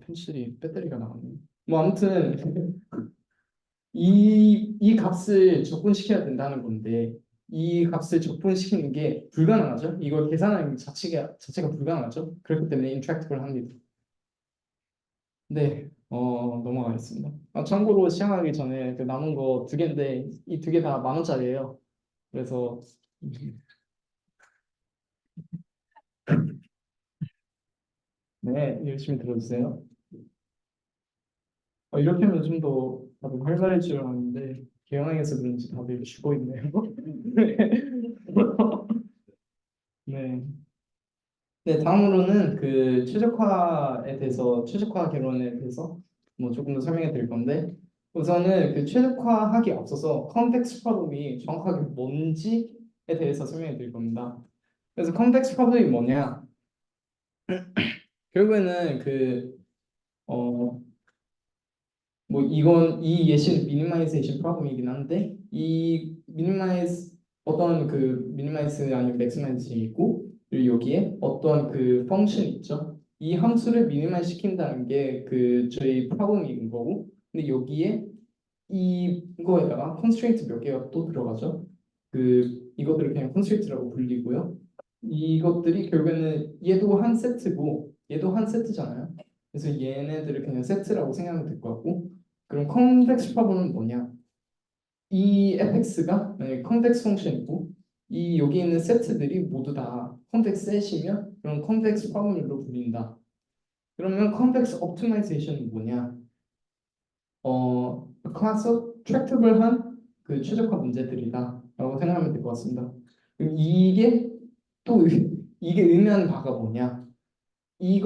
펜슬이 배터리가 나왔네. 뭐 아무튼 이 값을 적분시켜야 된다는 건데 이 값을 적분시키는 게 불가능하죠. 이걸 계산하는 자체가 불가능하죠. 그렇기 때문에 인트랙티블 합니다. 네, 넘어가겠습니다. 참고로 시작하기 전에 그 남은 거 두 개인데 이 두 개 다 10,000원짜리예요. 그래서 네, 열심히 들어주세요. 이렇게 하면 좀 더 다들 활발해질 줄 알았는데 개영항에서 그런지 다들 죽어 있네요. 네. 네, 다음으로는 그 최적화 개론에 대해서 뭐 조금 더 설명해 드릴 건데, 우선은 그 최적화하기 앞서서 컨텍스트 프로블럼이 정확하게 뭔지에 대해서 설명해 드릴 겁니다. 그래서 컨텍스트 프로블럼이 뭐냐? 결국에는 어, 이 예시는 미니마이제이션 프로블럼이긴 한데, 어떤 미니마이즈 아니면 맥시마이즈이 있고, 그리고 여기에 어떤 그 펑션이 있죠. 이 함수를 미니마이즈 시킨다는 게 저희 프로블럼인 거고, 근데 여기에 이거에다가 컨스트레인트 몇 개가 또 들어가죠. 이것들을 그냥 컨스트레인트라고 불리고요. 이것들이 결국에는 얘도 한 세트고 얘도 한 세트잖아요. 그래서 얘네들을 그냥 세트라고 생각하면 될 것 같고 그럼 컨텍스트 프로블럼은 뭐냐? 이 fx가 컨텍스트 펑션이고 이 여기 있는 세트들이 모두 다 컨텍스트 셋이면 그럼 컨텍스트 프로블럼으로 불린다. 그러면 컨텍스트 옵티마이제이션은 뭐냐? 클래스 트랙터블한 그 최적화 문제들이다라고 생각하면 될 것 같습니다. 그럼 또 이게 의미하는 바가 뭐냐? 이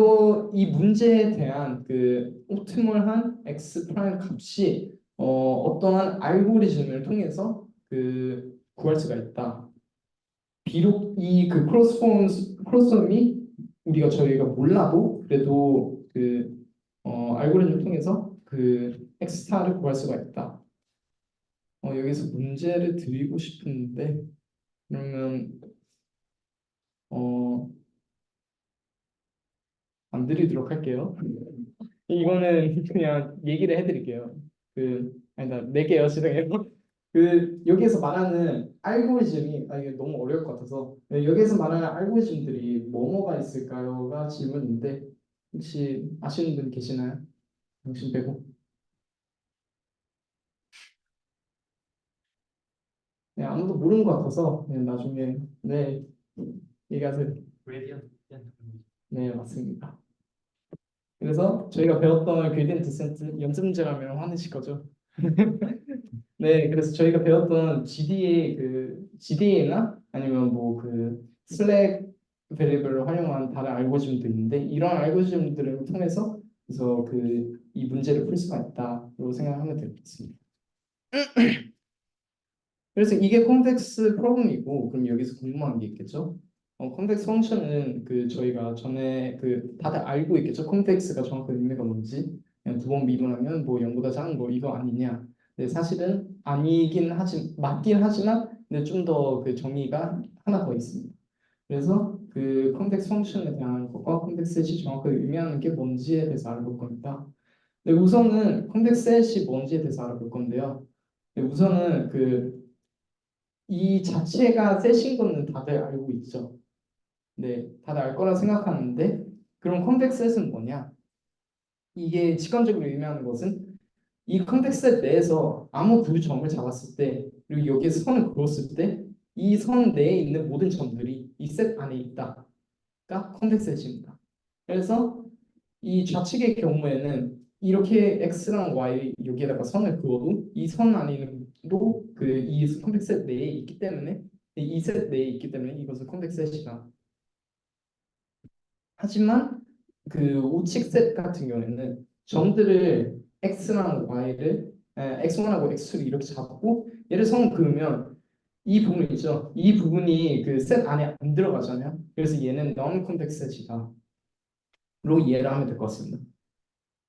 문제에 대한 그 옵티멀한 x 프라임 값이 어떠한 알고리즘을 통해서 구할 수가 있다. 비록 이 크로스폼이 저희가 몰라도 그래도 알고리즘을 통해서 x 스타를 구할 수가 있다. 여기서 문제를 드리고 싶은데 그러면 어, 안 드리도록 할게요. 이거는 그냥 얘기를 해드릴게요. 아니다, 낼게요. 죄송해요. 여기에서 말하는 알고리즘이, 이게 너무 어려울 것 같아서, 여기에서 말하는 알고리즘들이 뭐뭐가 있을까요?가 질문인데, 혹시 아시는 분 계시나요? 당신 빼고. 아무도 모르는 것 같아서 나중에 네 얘기하세요. 그레디언트. 네, 맞습니다. 그래서 저희가 배웠던 그레디언트 디센트 연습 문제라면 화내실 거죠? 네, 그래서 저희가 배웠던 GDA나 아니면 뭐 그 슬랙 베리블을 활용한 다른 알고리즘도 있는데 이런 알고리즘들을 통해서 그래서 그 이 문제를 풀 수가 있다고 생각하면 될 것 같습니다. 그래서 이게 컴플렉스 프로블럼이고 그럼 여기서 궁금한 게 있겠죠? 컴플렉스 펑션은 그 저희가 전에 그 다들 알고 있겠죠? 컴플렉스가 정확한 의미가 뭔지 그냥 두 번 미분하면 뭐 0보다 작은 거 이거 아니냐? 근데 사실은 아니긴 하지 맞긴 하지만 근데 좀 더 그 정의가 하나 더 있습니다. 그래서 그 컴플렉스 펑션에 대한 것과 컴플렉스 셋이 정확하게 의미하는 게 뭔지에 대해서 알아볼 겁니다. 네, 우선은 컴플렉스 셋이 뭔지에 대해서 알아볼 건데요. 네, 우선은 그 이 자체가 셋인 거는 다들 알고 있죠. 네, 다들 알 거라 생각하는데 그럼 컴팩트 셋은 뭐냐? 이게 직관적으로 의미하는 것은 이 컴팩트 셋 내에서 아무 두 점을 잡았을 때 그리고 여기에 선을 그었을 때 이 선 내에 있는 모든 점들이 이 셋 안에 있다가 컴팩트 셋입니다. 그래서 이 좌측의 경우에는 이렇게 x랑 y 여기에다가 선을 그어도 이 선 안에도 그 이 컴팩트 셋 내에 있기 때문에 이 셋 내에 있기 때문에 이것은 컴팩트 셋이다. 하지만 그 우측 셋 같은 경우에는 점들을 x랑 y를 x1하고 x2를 이렇게 잡고 얘를 선 그으면 이 부분 있죠. 이 부분이 그 셋 안에 안 들어가잖아요. 그래서 얘는 non convex 셋이다. 로 이해를 하면 될 것 같습니다.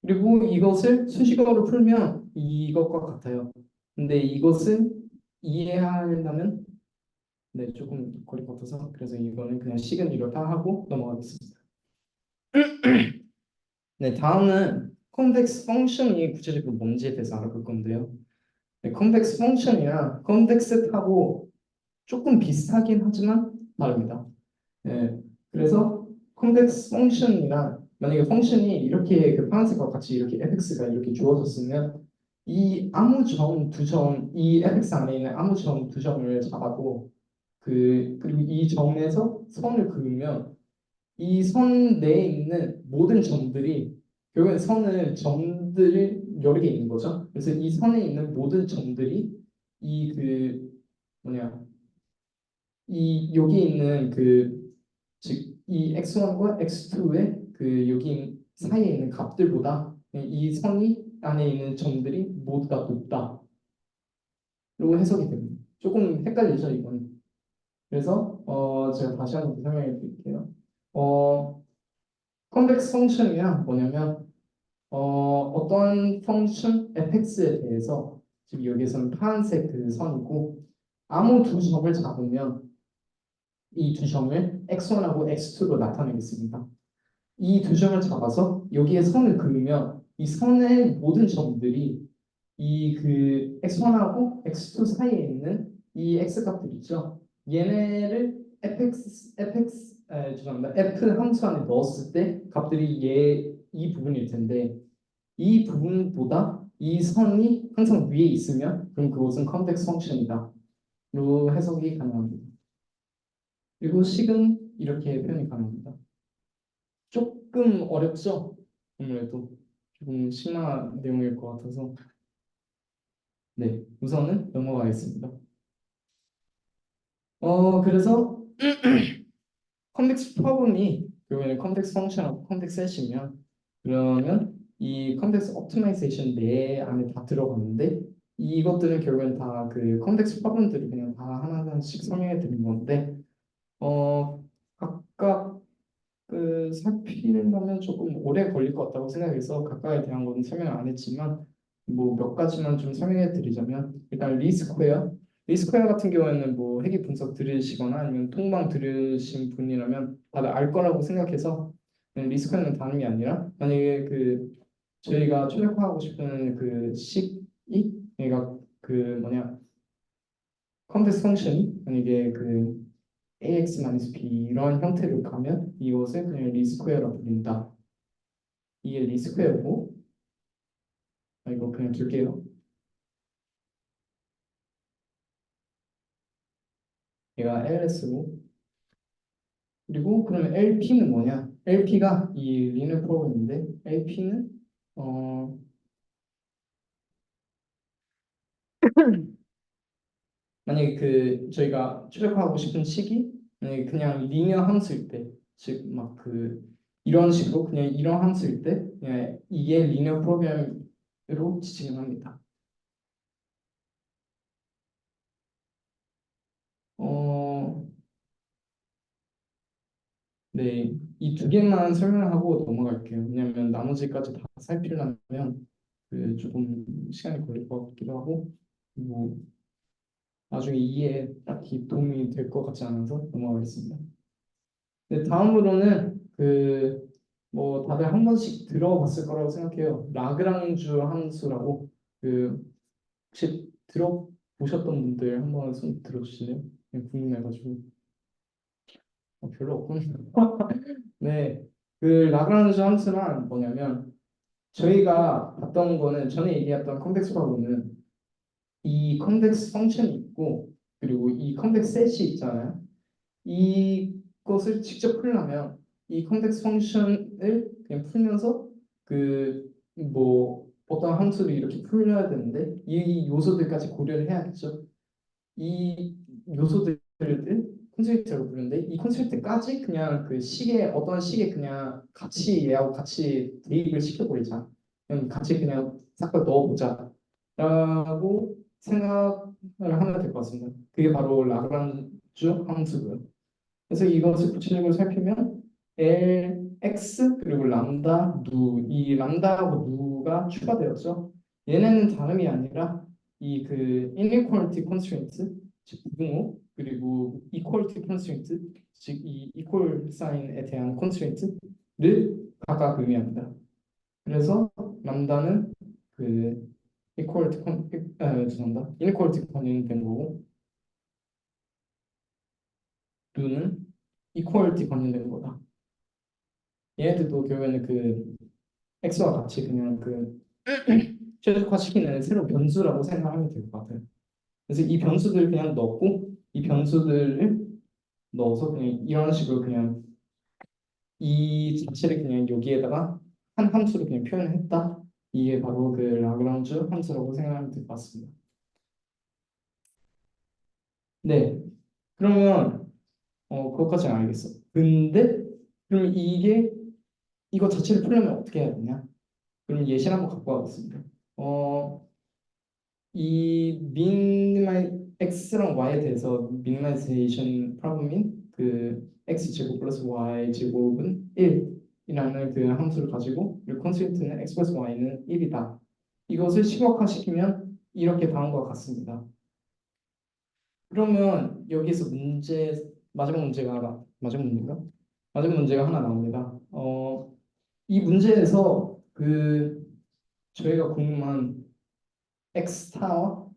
그리고 이것을 수식어로 풀면 이것과 같아요. 근데 이것은 이해하려면 네, 조금 거리 같아서 그래서 이거는 그냥 식은 이렇다 하고 넘어가겠습니다. 네, 다음은 convex 펑션이 구체적으로 뭔지에 대해서 알아볼 건데요. 네, convex 펑션이랑 convex하고 조금 비슷하긴 하지만 다릅니다. 네, 그래서 convex 펑션이랑 만약에 펑션이 이렇게 그 파란색과 같이 이렇게 fx가 이렇게 주어졌으면 이 아무 점 두 점, 이 fx 안에 있는 아무 점 두 점을 잡아도 그리고 이 점에서 선을 그으면 이 선 내에 있는 모든 점들이 결국엔 선은 점들이 여러 개 있는 거죠. 그래서 이 선에 있는 모든 점들이 이 그 뭐냐 이 여기 있는 그 즉 이 x1과 x2의 그 여기 사이에 있는 값들보다 이 선이 안에 있는 점들이 모두 다 높다로 해석이 됩니다. 조금 헷갈리죠 이건. 그래서 제가 다시 한번 설명해 드릴게요. 컨벡스 펑션이란 뭐냐면 어떤 펑션 fx에 대해서 지금 여기서는 파란색 그 선이고 아무 두 점을 잡으면 이 두 점을 x1하고 x2로 나타내겠습니다. 이 두 점을 잡아서 여기에 선을 그으면 이 선의 모든 점들이 이 그 x1하고 x2 사이에 있는 이 x 값들 있죠. 얘네를 죄송합니다. f 함수 안에 넣었을 때 값들이 이 부분일 텐데 이 부분보다 이 선이 항상 위에 있으면 그럼 그것은 컨텍스 펑션이다. 로 해석이 가능합니다. 그리고 식은 이렇게 표현이 가능합니다. 조금 어렵죠? 아무래도 조금 심한 내용일 것 같아서 네, 우선은 넘어가겠습니다. 그래서 컨텍스트 프로블럼이 결국에는 컨텍스트 펑션하고 컨텍스트 셋이면 그러면 이 컨텍스트 옵티마이제이션 내 안에 다 들어가는데 이것들은 결국엔 다 그 컨텍스트 프로블럼들을 그냥 다 하나하나씩 설명해 드린 건데 각각 그 살피려면 조금 오래 걸릴 것 같다고 생각해서 각각에 대한 건 설명을 안 했지만 뭐 몇 가지만 좀 설명해 드리자면 일단 리스퀘어 같은 경우에는 뭐 회계 분석 들으시거나 아니면 통방 들으신 분이라면 다들 알 거라고 생각해서 리스퀘어는 다름이 아니라 만약에 그 저희가 최적화하고 싶은 그 식이 그러니까 그 뭐냐 컴퓨터 펑션이 만약에 그 ax-b 이런 형태로 가면 이것을 그냥 리스퀘어로 부른다. 이게 리스퀘어고 이거 그냥 줄게요. 얘가 LS고 그리고 그러면 LP는 뭐냐? LP가 이 리니어 프로그램인데 LP는 만약에 그 저희가 최적화하고 싶은 식이 만약에 그냥 리니어 함수일 때, 즉 막 그 이런 식으로 그냥 이런 함수일 때 그냥 이게 리니어 프로그램으로 지칭합니다. 어, 네, 이 두 개만 설명하고 넘어갈게요. 왜냐하면 나머지까지 다 살피려면 그 조금 시간이 걸릴 것 같기도 하고 뭐 나중에 이해에 딱히 도움이 될 것 같지 않아서 넘어가겠습니다. 네, 다음으로는 그 뭐 다들 한 번씩 들어봤을 거라고 생각해요. 라그랑주 함수라고 그 혹시 들어보셨던 분들 한번 손 들어주실래요? 그냥 궁금해가지고 별로 없군. 네, 그 라그랑주 함수란 뭐냐면 저희가 봤던 거는 전에 얘기했던 컴플렉스 프로블럼은 이 컴플렉스 펑션이 있고 그리고 이 컴플렉스 셋이 있잖아요. 이것을 직접 풀려면 이 컴플렉스 펑션을 그냥 풀면서 그 뭐 어떤 함수를 이렇게 풀려야 되는데 이 요소들까지 고려를 해야겠죠. 이 요소들을 콘스트레이트라고 부르는데 이 콘스트레이트까지 그냥 그 식의 어떤 식에 그냥 같이 얘하고 같이 대입을 시켜버리자. 그냥 같이 그냥 싹 다 넣어보자. 라고 생각을 하면 될 것 같습니다. 그게 바로 라그란주 함수고요. 그래서 이것을 구체적으로 살피면 Lx 그리고 람다 누, 이 람다하고 누가 추가되었죠. 얘네는 다름이 아니라 이 그 inequality constraint 즉 부등호 그리고 equality constraint 즉 이 equal sign에 대한 constraint를 각각 의미합니다. 그래서 람다는 그 equality 죄송합니다. inequality 관련이 된 거고 누는 equality 관련된 거다. 얘네들도 결국에는 그 x와 같이 그냥 그 최적화시키는 새로운 변수라고 생각하면 될 것 같아요. 그래서 이 변수들을 그냥 넣고 이 변수들을 넣어서 그냥 이런 식으로 그냥 이 자체를 그냥 여기에다가 한 함수로 그냥 표현했다. 이게 바로 그 라그랑주 함수라고 생각하면 될 것 같습니다. 네. 그러면 그것까지는 알겠어. 근데 그럼 이게 이거 자체를 풀려면 어떻게 해야 되냐? 그럼 예시를 한번 갖고 와봤습니다. 어, 이 미니마이 x랑 y에 대해서 미니마이제이션 프로블럼인 그 x 제곱 플러스 y 제곱은 1이라는 그 함수를 가지고 그리고 컨스턴트는 x 플러스 y는 1이다. 이것을 시각화시키면 이렇게 다음과 같습니다. 그러면 여기서 마지막 문제가 마지막 문제인가? 마지막 문제가 하나 나옵니다. 이 문제에서 그 저희가 궁금한 x 스타와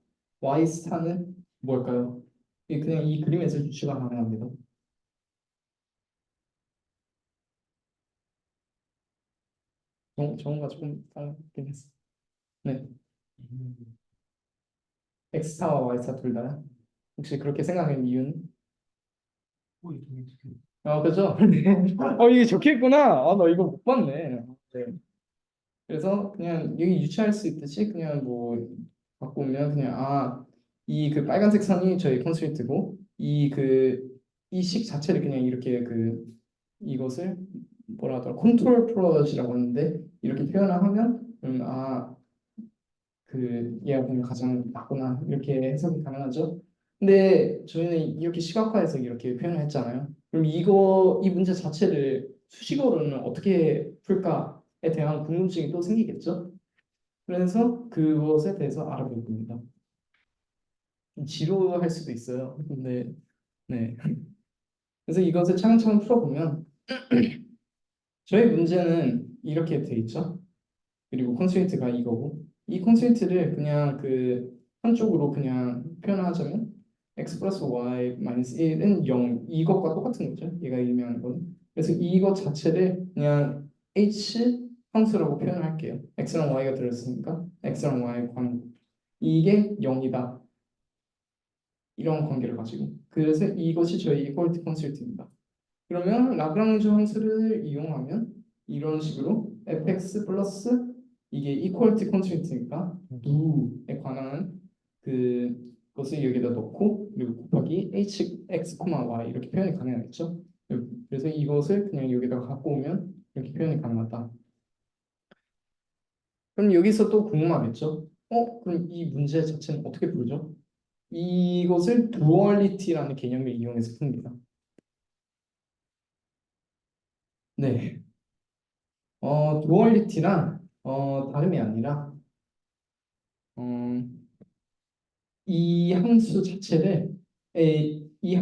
y 스타는 뭘까요? 그냥 이 그림에서 유추가 가능합니다. 정우가 조금 다르긴 했어. 네, x 스타와 y 스타 둘 다요. 혹시 그렇게 생각하는 이유는? 그죠? 이게 적혀 있구나. 나 이거 못 봤네. 네. 그래서 그냥 여기 유추할 수 있듯이 그냥 뭐 갖고 오면 그냥 이 그 빨간색 선이 저희 컨스트레이트고 이 그 이 식 자체를 그냥 이렇게 그 이것을 뭐라 하더라 컨트롤 플롯이라고 하는데 이렇게 표현을 하면 그 얘가 그냥 가장 맞구나 이렇게 해석이 가능하죠. 근데 저희는 이렇게 시각화해서 이렇게 표현을 했잖아요. 그럼 이 문제 자체를 수식어로는 어떻게 풀까에 대한 궁금증이 또 생기겠죠. 그래서 그것에 대해서 알아볼 겁니다. 좀 지루할 수도 있어요. 근데 네. 그래서 이것을 차근차근 풀어보면 저희 문제는 이렇게 돼 있죠. 그리고 컨스트레인트가 이거고 이 컨스트레인트를 그냥 그 한쪽으로 그냥 표현하자면 x 플러스 y 마이너스 1은 0 이것과 똑같은 거죠. 얘가 의미하는 건. 그래서 이것 자체를 그냥 h 함수라고 표현할게요. x랑 y가 들었으니까 x랑 y 관 이게 0이다. 이런 관계를 가지고. 그래서 이것이 저희 이퀄리티 컨스트레인트입니다. 그러면 라그랑주 함수를 이용하면 이런 식으로 fx 플러스 이게 이퀄리티 컨스트레인트니까 누에 관한 그것을 여기다 넣고 그리고 곱하기 hx, y 이렇게 표현이 가능하겠죠. 그래서 이것을 그냥 여기다가 갖고 오면 이렇게 표현이 가능하다. 그럼 여기서 또 궁금하겠죠? 그럼 이 문제 자체는 어떻게 풀죠? 이것을 두얼리티라는 개념을 이용해서 풉니다. 네. 두얼리티란 다름이 아니라 어, 이 함수 자체를 이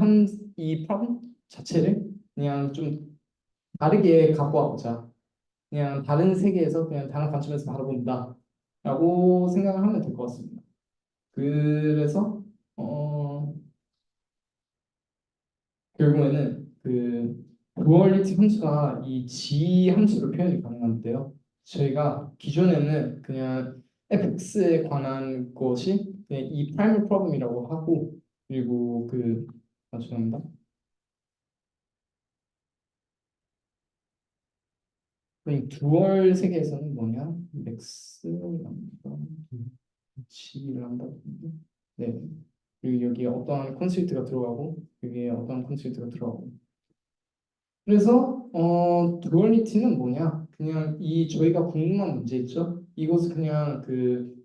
프로블럼 자체를 그냥 좀 다르게 갖고 와보자. 그냥 다른 세계에서 그냥 다른 관점에서 바라본다라고 생각을 하면 될 것 같습니다. 그래서 결국에는 duality 함수가 이 G 함수로 표현이 가능한데요. 저희가 기존에는 그냥 fx에 관한 것이 그냥 이 primal problem이라고 하고 그리고 죄송합니다. 그럼 dual 세계에서는 뭐냐? x 람다 G 람다 네. 그리고 여기에 어떠한 컨스트가 들어가고 여기에 어떠한 컨스트가 들어가고 그래서 듀얼리티는 뭐냐? 그냥 이 저희가 궁금한 문제 있죠? 이것을 그냥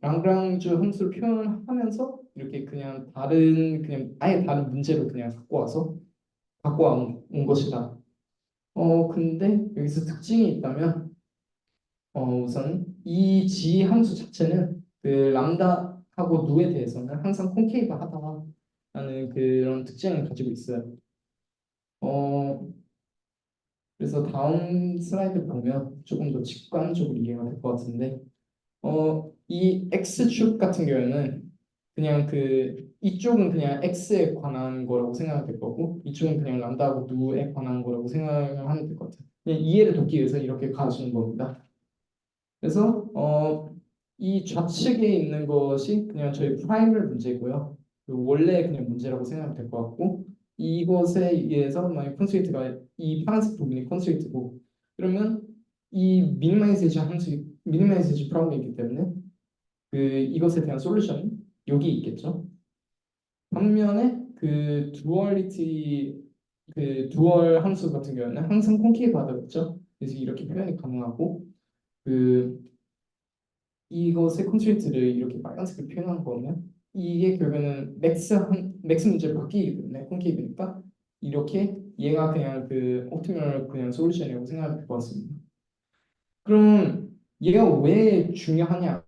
랑그랑주 함수를 표현하면서 이렇게 그냥 그냥 아예 다른 문제로 그냥 갖고 온 것이다. 근데 여기서 특징이 있다면 우선 이 G 함수 자체는 람다하고 누에 대해서는 항상 콘케이브하다라는 그런 특징을 가지고 있어요. 어, 그래서 다음 슬라이드 보면 조금 더 직관적으로 이해가 될 것 같은데, 이 X축 같은 경우에는 그냥 이쪽은 그냥 X에 관한 거라고 생각하면 될 거고, 이쪽은 그냥 람다하고 누에 관한 거라고 생각하면 될 것 같아요. 그냥 이해를 돕기 위해서 이렇게 가주는 겁니다. 그래서 이 좌측에 있는 것이 그냥 저희 프라이멀 문제고요. 원래 그냥 문제라고 생각하면 될 것 같고 이것에 의해서 만약 콘스트레이트가 이 파란색 부분이 콘스트레이트고 그러면 이 미니마이제이션 프로블럼이기 때문에 이것에 대한 솔루션이 여기 있겠죠. 반면에 두얼 함수 같은 경우는 항상 콘케이브 하다겠죠. 그래서 이렇게 표현이 가능하고 그 이것의 컨스트레인트를 이렇게 빨간색으로 표현한 거면 이게 결국에는 맥스 문제로 바뀌기 때문에 콘케이브니까 이렇게 얘가 그냥 옵티멀 그냥 솔루션이라고 생각하면 될 것 같습니다. 그럼 얘가 왜 중요하냐에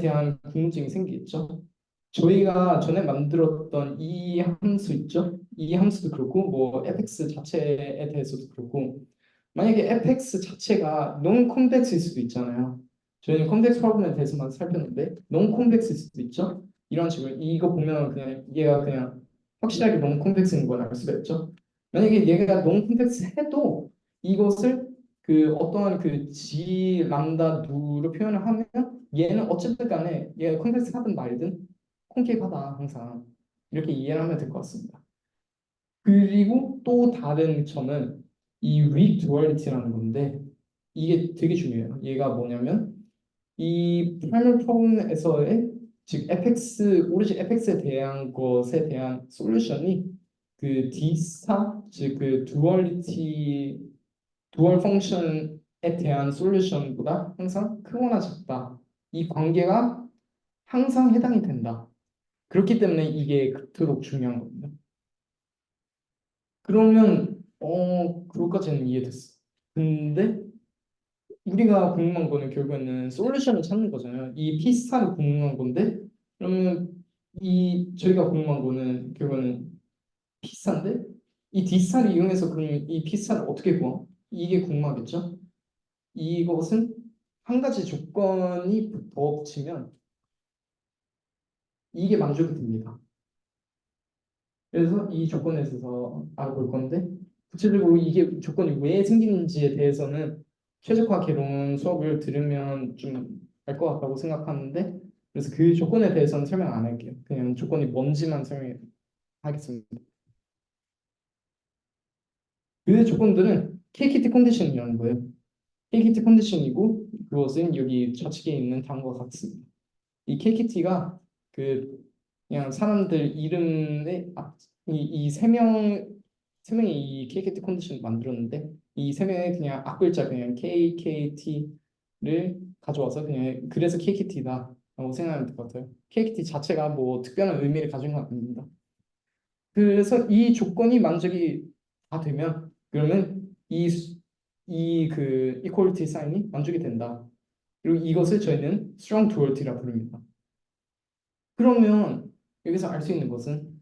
대한 궁금증이 생기겠죠. 저희가 전에 만들었던 이 함수 있죠? 이 함수도 그렇고 뭐 fx 자체에 대해서도 그렇고 만약에 fx 자체가 non convex일 수도 있잖아요. 저희는 convex 프로블럼에 대해서만 살폈는데 non convex일 수도 있죠. 이런 식으로 이거 보면 그냥 얘가 그냥 확실하게 non convex인 걸 알 수가 있죠. 만약에 얘가 non convex 해도 이것을 어떠한 g 람다 누로 표현을 하면 얘는 어쨌든 간에 얘가 컨텍스 하든 말든 콘케이브하다 항상 이렇게 이해를 하면 될 것 같습니다. 그리고 또 다른 점은 이 weak duality라는 건데 이게 되게 중요해요. 얘가 뭐냐면 이 primal problem에서의 즉 오리진 fx에 대한 것에 대한 솔루션이 d 스타 즉듀얼 펑션에 대한 솔루션보다 항상 크거나 작다. 이 관계가 항상 해당이 된다. 그렇기 때문에 이게 그토록 중요한 겁니다. 그러면 그것까지는 이해됐어. 근데 우리가 궁금한 거는 결국에는 솔루션을 찾는 거잖아요. 이 P스타를 궁금한 건데 그러면 이 저희가 궁금한 거는 결국에는 P스타인데 이 D스타를 이용해서 그럼 이 P스타를 어떻게 구함? 이게 궁금하겠죠? 이것은 한 가지 조건이 더 붙이면 이게 만족이 됩니다. 그래서 이 조건에 있어서 알아볼 건데 구체적으로 이게 조건이 왜 생기는지에 대해서는 최적화 개론 수업을 들으면 좀 알 것 같다고 생각하는데 그래서 그 조건에 대해서는 설명 안 할게요. 그냥 조건이 뭔지만 설명해요. 하겠습니다. 그 조건들은 KKT 컨디션이라는 거예요. KKT 컨디션이고 그것은 여기 좌측에 있는 단어와 같습니다. 이 KKT가 그 그냥 사람들 이름에 이세 명이 이 KKT 컨디션을 만들었는데 이 세 명의 그냥 앞글자 그냥 KKT를 가져와서 그냥 그래서 KKT다라고 생각하면 될 것 같아요. KKT 자체가 뭐 특별한 의미를 가진 건 아닙니다. 그래서 이 조건이 만족이 다 되면 그러면 이 그 equality 사인이 만족이 된다. 그리고 이것을 저희는 strong duality라 부릅니다. 그러면 여기서 알 수 있는 것은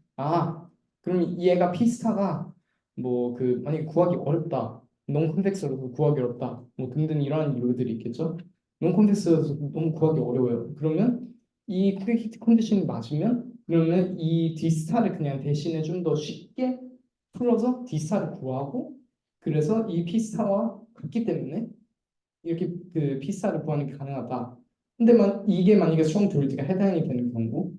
그럼 얘가 피스타가 뭐 그 만약에 구하기 어렵다. 너무 컴플렉스라서 구하기 어렵다. 뭐 등등 이러한 이유들이 있겠죠. 너무 컴플렉스라서 너무 구하기 어려워요. 그러면 이 크리티컬 컨디션이 맞으면 그러면 이 D스타를 그냥 대신에 좀 더 쉽게 풀어서 D스타를 구하고 그래서 이 P스타와 같기 때문에 이렇게 그 P스타를 구하는 게 가능하다. 근데 이게 만약에 strong duality가 해당이 되는 경우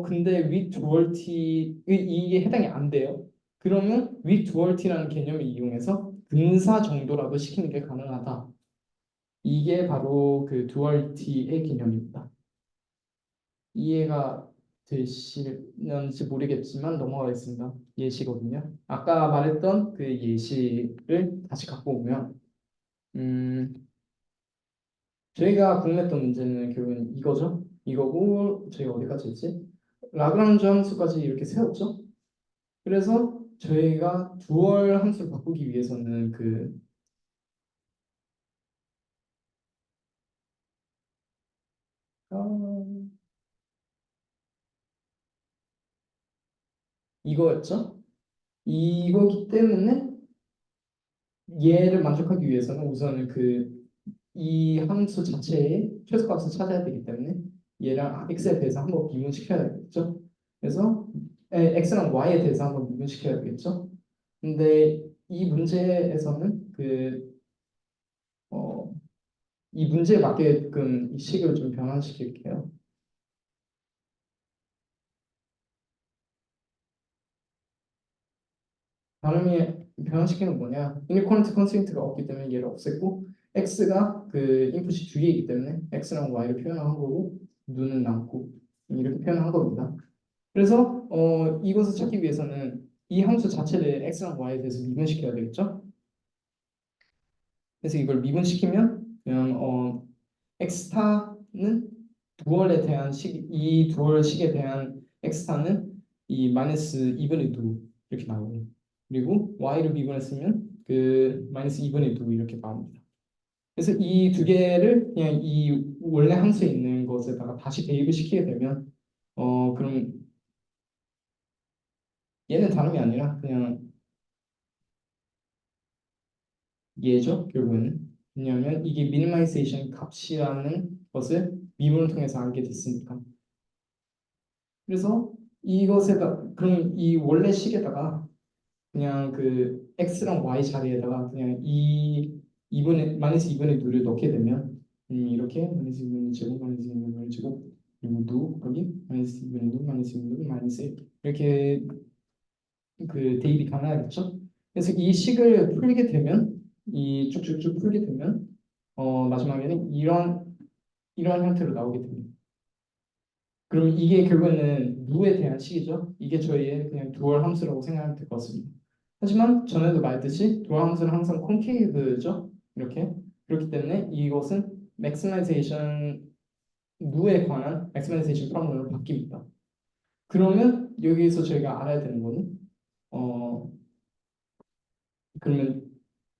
근데 weak duality 이게 해당이 안 돼요. 그러면 weak duality라는 개념을 이용해서 근사 정도라도 시키는 게 가능하다. 이게 바로 그 duality의 개념입니다. 이해가 되시는지 모르겠지만 넘어가겠습니다. 예시거든요. 아까 말했던 그 예시를 다시 갖고 오면 저희가 궁금했던 문제는 결국은 이거죠. 이거고 저희가 어디까지 했지? 라그랑주 함수까지 이렇게 세웠죠. 그래서 저희가 두얼 함수를 바꾸기 위해서는 어, 이거였죠. 이거기 때문에 얘를 만족하기 위해서는 우선은 이 함수 자체의 최소값을 찾아야 되기 때문에 얘랑 x에 대해서 한번 미분시켜야 되겠죠. 그래서 x랑 y에 대해서 한번 미분시켜야 되겠죠. 근데 이 문제에서는 어, 이 문제에 맞게끔 이 식을 좀 변환시킬게요. 발음이 변환시키는 뭐냐? 이니퀄리티 컨스트레인트가 없기 때문에 얘를 없앴고 x가 그 인풋이 두 개이기 때문에 x랑 y를 표현한 거고 눈은 남고 이렇게 표현한 겁니다. 그래서 이것을 찾기 위해서는 이 함수 자체를 x랑 y에 대해서 미분시켜야 되겠죠? 그래서 이걸 미분시키면 그냥 x타는 두얼에 대한 이 두얼 식에 대한 x타는 이 마이너스 2분의 2 이렇게 나오고 그리고 y를 미분했으면 그 마이너스 2분의 2 이렇게 나옵니다. 그래서 이 두 개를 그냥 이 원래 함수에 있는 것에다가 다시 대입을 시키게 되면 그럼 얘는 다름이 아니라 그냥 얘죠 결국에는. 왜냐하면 이게 미니마이제이션 값이라는 것을 미분을 통해서 알게 됐으니까. 그래서 이것에다 그럼 이 원래 식에다가 그냥 그 x랑 y 자리에다가 그냥 이 2분의 마이너스 2분의 2를 넣게 되면 이렇게 마이너스 2분의 제곱 마이너스 2분의 제곱 그리고 누 여기 마이너스 2분의 2 마이너스 2분의 2 마이너스 1 이렇게 그 대입이 가능하겠죠. 그래서 이 식을 풀게 되면 이 쭉쭉쭉 풀게 되면 마지막에는 이런 형태로 나오게 됩니다. 그럼 이게 결국에는 누에 대한 식이죠. 이게 저희의 그냥 두얼 함수라고 생각하면 될 것 같습니다. 하지만 전에도 말했듯이 두얼 함수는 항상 콘케이브죠. 이렇게 그렇기 때문에 이것은 맥시마이제이션 누에 관한 맥시마이제이션 프로블럼으로 바뀝니다. 그러면 여기서 저희가 알아야 되는 거는 어 그러면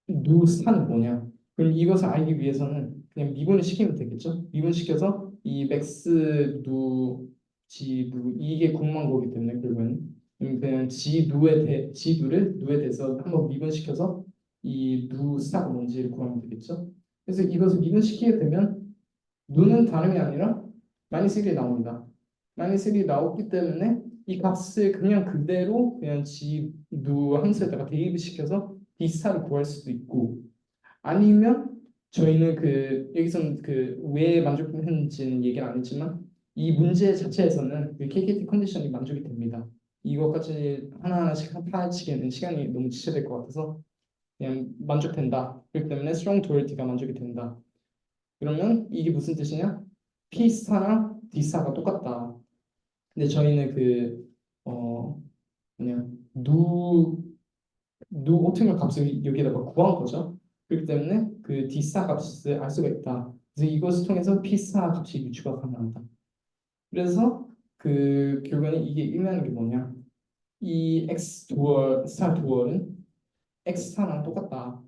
누 스타는 뭐냐? 그럼 이것을 알기 위해서는 그냥 미분을 시키면 되겠죠? 미분시켜서 이 맥스 누, 지 누 이게 궁금한 거기 때문에 결국은 그냥 지 누를 누에 대해서 한번 미분시켜서 이 누 스타가 뭔지를 구하면 되겠죠? 그래서 이것을 미분시키게 되면 누는 다름이 아니라 마이너스 1이 나옵니다. 마이너스 1이 나왔기 때문에 이 값을 그냥 그대로 그냥 지 누 함수에다가 대입을 시켜서 D 스타를 구할 수도 있고 아니면 저희는 여기서는 왜 만족했는지는 얘기를 안 했지만 이 문제 자체에서는 그 KKT 컨디션이 만족이 됩니다. 이것까지 하나하나씩 파헤치기에는 시간이 너무 지체될 것 같아서 그냥 만족된다. 그렇기 때문에 strong duality가 만족이 된다. 그러면 이게 무슨 뜻이냐? P 스타랑 D 스타가 똑같다. 근데 저희는 그냥 누 옵티멀 값을 여기다가 구한 거죠. 그렇기 때문에 그 D 스타 값을 알 수가 있다. 그래서 이것을 통해서 P 스타 값이 유추가 가능하다. 그래서 그 결국에는 이게 의미하는 게 뭐냐? 이 X 두얼 스타 두얼은 X 스타랑 똑같다.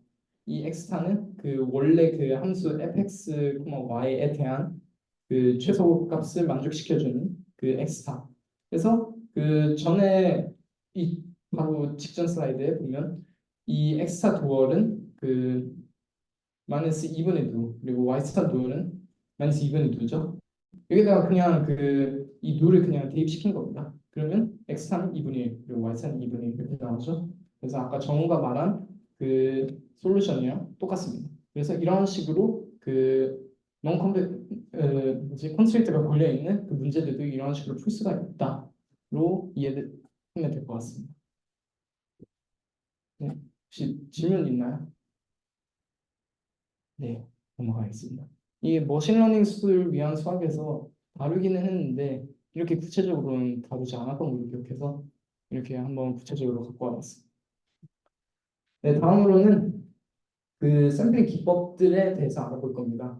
이 X 스타는 그 원래 그 함수 fx, y에 대한 그 최소값을 만족시켜주는 그 엑스타. 그래서 그 전에 이 바로 직전 슬라이드에 보면 이 엑스타 두얼은 그 마이너스 2분의 2 그리고 y스타 두얼은 마이너스 2분의 2죠. 여기다가 그냥 그 이 누를 그냥 대입시킨 겁니다. 그러면 x타는 2분의 1 그리고 y타는 2분의 1 이렇게 나오죠. 그래서 아까 정우가 말한 그 솔루션이랑 똑같습니다. 그래서 이런 식으로 그 non 뭐지 컨스트레이트가 걸려 있는 그 문제들도 이런 식으로 풀 수가 있다로 이해하면 될 것 같습니다. 네. 혹시 질문 있나요? 네, 넘어가겠습니다. 이 머신러닝 수를 위한 수학에서 다루기는 했는데 이렇게 구체적으로는 다루지 않았던 걸로 기억해서 이렇게 한번 구체적으로 갖고 와봤습니다. 네, 다음으로는 그 샘플링 기법들에 대해서 알아볼 겁니다.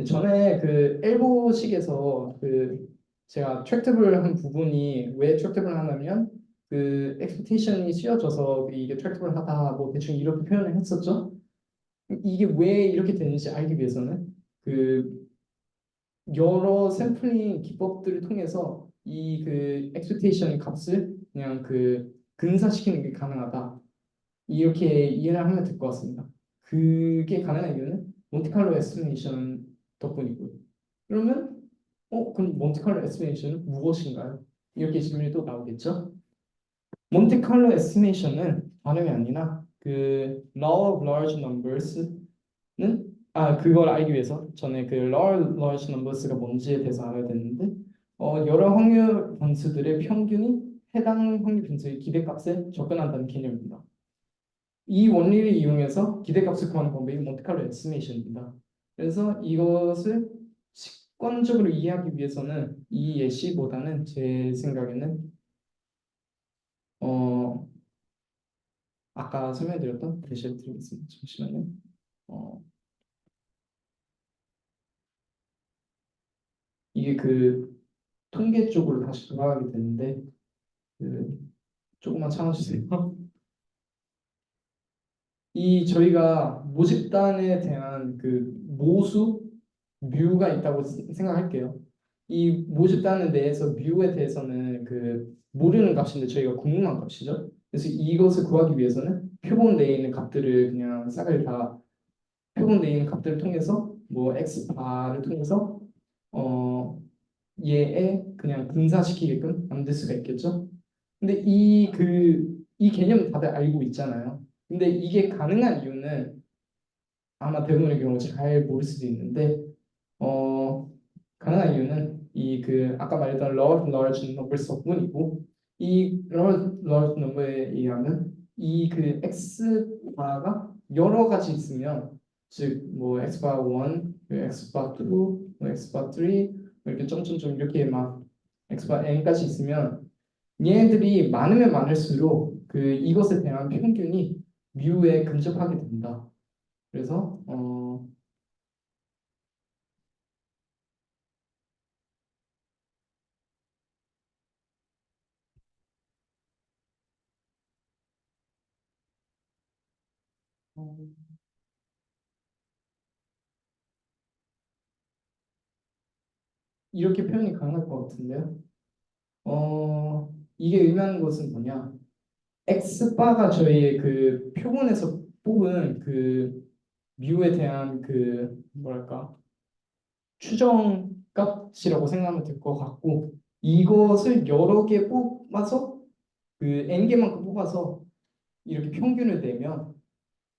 전에 그 엘보식에서 그 제가 트랙터블 한 부분이 왜 트랙터블 하냐면 그 expectation이 씌워져서 이게 트랙터블 하다 뭐 대충 이렇게 표현을 했었죠. 이게 왜 이렇게 되는지 알기 위해서는 그 여러 샘플링 기법들을 통해서 이 그 expectation 값을 그냥 그 근사시키는 게 가능하다. 이렇게 이해를 하면 될 것 같습니다. 그게 가능한 이유는 몬테칼로 에스티메이션 덕분이고요. 그러면 그럼 몬테칼로 에스티메이션은 무엇인가요? 이렇게 질문이 또 나오겠죠? 몬테칼로 에스티메이션은 다름이 아니라 그 law of large numbers는 그걸 알기 위해서 전에 그 law of large numbers가 뭔지에 대해서 알아야 되는데 여러 확률 변수들의 평균이 해당 확률 변수의 기대값에 접근한다는 개념입니다. 이 원리를 이용해서 기대값을 구하는 방법이 몬테칼로 에스티메이션입니다. 그래서 이것을 직관적으로 이해하기 위해서는 이 예시보다는 제 생각에는 어, 아까 설명드렸던 예시를 드리겠습니다. 잠시만요. 어, 이게 그 통계 쪽으로 다시 돌아가게 되는데 그 조금만 참아주세요. 이 저희가 모집단에 대한 그 모수 뮤가 있다고 생각할게요. 이 모집단에 대해서 뮤에 대해서는 그 모르는 값인데 저희가 궁금한 값이죠. 그래서 이것을 구하기 위해서는 표본 내에 있는 값들을 그냥 싹을 다 표본 내에 있는 값들을 통해서 뭐 x 바를 통해서 어 얘에 그냥 분사시키게끔 만들 수가 있겠죠. 근데 이 개념 다들 알고 있잖아요. 근데 이게 가능한 이유는 아마 대부분의 경우 잘 모를 수도 있는데 어, 가능한 이유는 이 그 아까 말했던 law of large numbers 덕분이고 이 law of large number에 의하면 이 그 x 바가 여러 가지 있으면 즉 뭐 x 바 1, x 바 2, 뭐 x 바 3 이렇게 점점점 이렇게 막 x 바 n까지 있으면 얘네들이 많으면 많을수록 그 이것에 대한 평균이 뮤에 근접하게 된다. 그래서 이렇게 표현이 가능할 것 같은데요. 이게 의미하는 것은 뭐냐? X바가 저희의 그 표본에서 뽑은 그 뮤에 대한 그 뭐랄까 추정 값이라고 생각하면 될 것 같고 이것을 여러 개 뽑아서 그 n 개만큼 뽑아서 이렇게 평균을 내면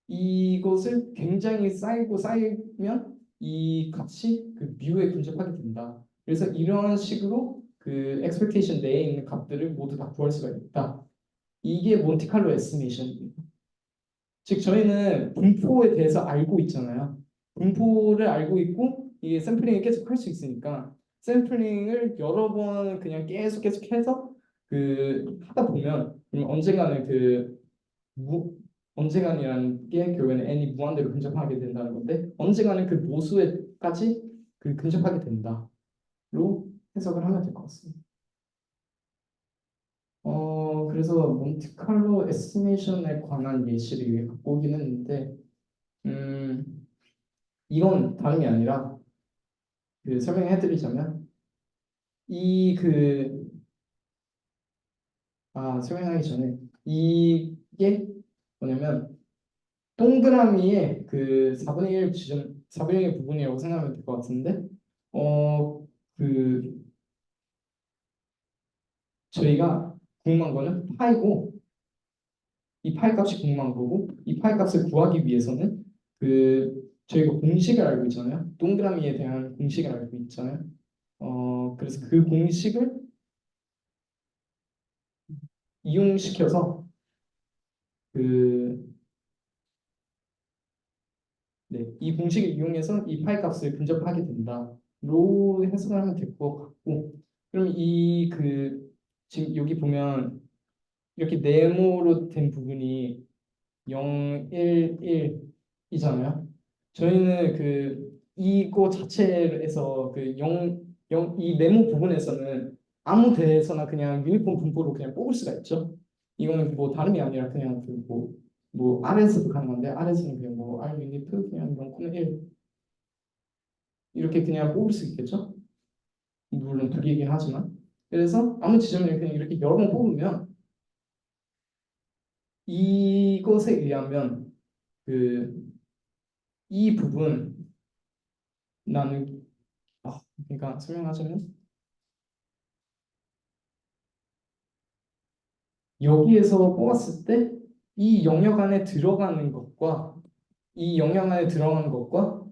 이것을 굉장히 쌓이고 쌓이면 이 값이 그 뮤에 근접하게 된다. 그래서 이런 식으로 그 expectation 내에 있는 값들을 모두 다 구할 수가 있다. 이게 몬테칼로 에스티메이션입니다. 즉 저희는 분포에 대해서 알고 있잖아요. 분포를 알고 있고 이게 샘플링을 계속 할 수 있으니까 샘플링을 여러 번 그냥 계속 해서 그 하다 보면 언젠가는 무, 언젠가라는 게 결국에는 n이 무한대로 근접하게 된다는 건데 언젠가는 그 모수에까지 그 근접하게 된다로 해석을 하면 될 것 같습니다. 그래서 몬테칼로 에스티메이션에 관한 예시를 갖고 오긴 했는데 이건 다름이 아니라 그 설명해드리자면 이 그 설명하기 전에 이게 뭐냐면 동그라미의 그 4분의 1 지점 4분의 1 부분이라고 생각하면 될 것 같은데 그 저희가 궁금한 거는 파이고 이 파이 값이 궁금한 거고 이 파이 값을 구하기 위해서는 그 저희가 공식을 알고 있잖아요. 동그라미에 대한 공식을 알고 있잖아요. 그래서 그 공식을 이용시켜서 그 네, 이 공식을 이용해서 이 파이 값을 근접하게 된다로 해석을 하면 될 것 같고 그럼 이 지금 여기 보면 이렇게 네모로 된 부분이 0, 1, 1이잖아요. 저희는 이거 자체에서 그 0, 이 네모 부분에서는 아무 데에서나 그냥 유니폼 분포로 그냥 뽑을 수가 있죠. 이거는 뭐 다름이 아니라 그냥 뭐 R에서도 가능한데 R에서는 그냥 뭐 R 유니트 그냥 0,1 이렇게 그냥 뽑을 수 있겠죠. 물론 둘이긴 하지만 그래서 아무 지점을 그냥 이렇게 여러 번 뽑으면 이것에 의하면 그 이 부분 나는 그러니까 설명하자면 여기에서 뽑았을 때 이 영역 안에 들어가는 것과 이 영역 안에 들어가는 것과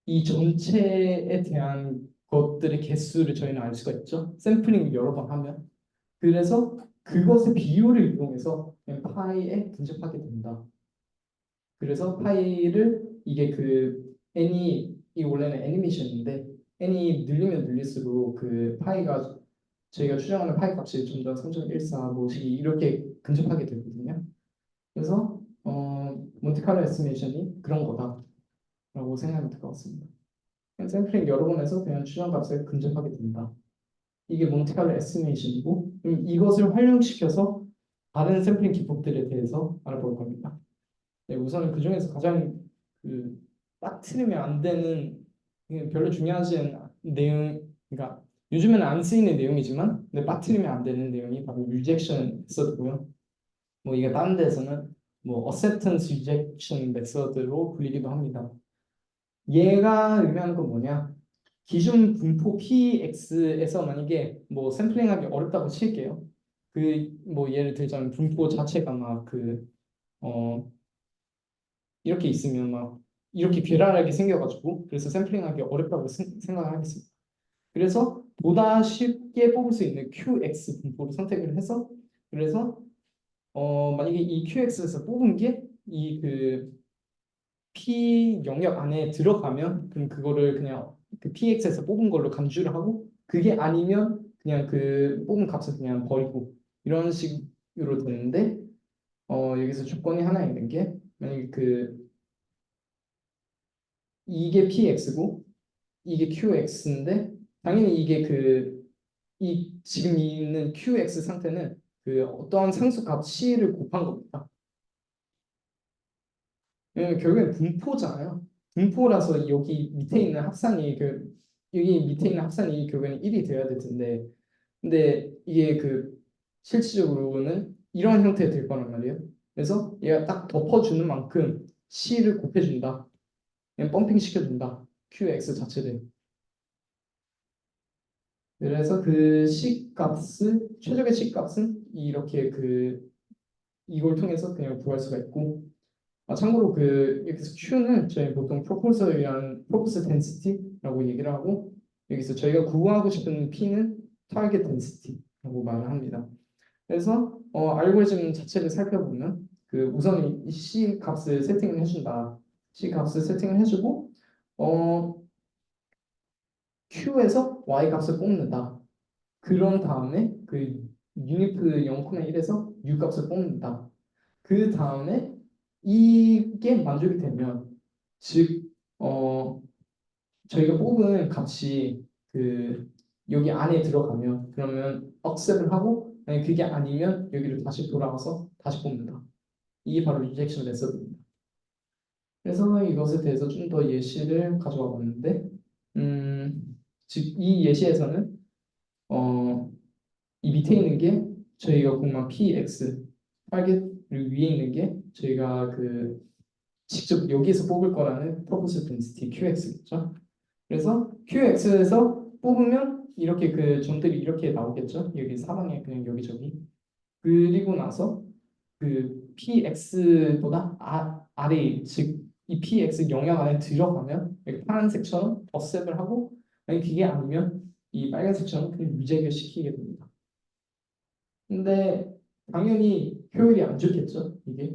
이 전체에 대한 것들의 개수를 저희는 알 수가 있죠. 샘플링을 여러 번 하면. 그래서 그것의 비율을 이용해서 그냥 파이에 근접하게 된다. 그래서 파이를 이게 이 원래는 애니메이션인데 n이 늘리면 늘릴수록 그 파이가 저희가 추정하는 파이 값이 좀 더 3.14 뭐시 이렇게 근접하게 되거든요. 그래서 몬테칼로 에스티메이션이 그런 거다라고 생각이 들 것 같습니다. 그냥 샘플링 여러 번 해서 그냥 추정 값에 근접하게 된다. 이게 몬테칼로 에스티메이션이고 이것을 활용시켜서 다른 샘플링 기법들에 대해서 알아볼 겁니다. 네, 우선은 그 중에서 가장 빠뜨리면 안 되는 별로 중요하지 않은 내용, 그러니까 요즘에는 안 쓰이는 내용이지만 근데 빠뜨리면 안 되는 내용이 바로 rejection method고요. 뭐 이게 다른 데서는 뭐 acceptance rejection method로 불리기도 합니다. 얘가 의미하는 건 뭐냐? 기준 분포 PX에서 만약에 뭐 샘플링하기 어렵다고 칠게요. 뭐 예를 들자면 분포 자체가 어, 이렇게 있으면 막 이렇게 괴랄하게 생겨가지고 그래서 샘플링하기 어렵다고 생각을 하겠습니다. 그래서 보다 쉽게 뽑을 수 있는 QX 분포를 선택을 해서 그래서 만약에 이 QX에서 뽑은 게 P 영역 안에 들어가면 그럼 그거를 그냥 그 PX에서 뽑은 걸로 간주를 하고 그게 아니면 그냥 그 뽑은 값을 그냥 버리고 이런 식으로 되는데 여기서 조건이 하나 있는 게 만약에 이게 PX고 이게 QX인데 당연히 이게 이 지금 있는 QX 상태는 어떠한 상수값 C를 곱한 겁니다. 왜냐면 결국엔 분포잖아요. 분포라서 여기 밑에 있는 합산이 결국에는 1이 돼야 될 텐데 근데 이게 실질적으로는 이런 형태가 될 거란 말이에요. 그래서 얘가 딱 덮어주는 만큼 C를 곱해준다. 그냥 펌핑 시켜준다. QX 자체를. 그래서 최적의 C값은 이렇게 이걸 통해서 그냥 구할 수가 있고 참고로 여기서 Q는 저희 보통 프로포스 덴시티라고 얘기를 하고 여기서 저희가 구하고 싶은 P는 target density라고 말을 합니다. 그래서 알고리즘 자체를 살펴보면 그 우선 이 C 값을 세팅을 해준다. C 값을 세팅을 해주고 어, Q에서 Y 값을 뽑는다. 그런 다음에 그 유니프 0,1에서 U 값을 뽑는다. 그 다음에 이게 만족이 되면 즉 저희가 뽑은 값이 그 여기 안에 들어가면 그러면 accept을 하고 만약 그게 아니면 여기를 다시 돌아가서 다시 뽑는다. 이게 바로 리젝션 메서드입니다. 그래서 이것에 대해서 좀 더 예시를 가져와 봤는데 즉 이 예시에서는 어, 이 밑에 있는 게 저희가 공만 PX 타겟 그리고 위에 있는 게 저희가 그 직접 여기서 뽑을 거라는 purpose density QX겠죠. 그래서 QX에서 뽑으면 이렇게 그 점들이 이렇게 나오겠죠. 여기 사방에 그냥 여기저기. 그리고 나서 그 PX보다 아래 즉 이 PX 영역 안에 들어가면 이렇게 파란색처럼 어셉을 하고 만약 그게 아니면 이 빨간색처럼 그냥 유제를 시키게 됩니다. 근데 당연히 효율이 안 좋겠죠. 이게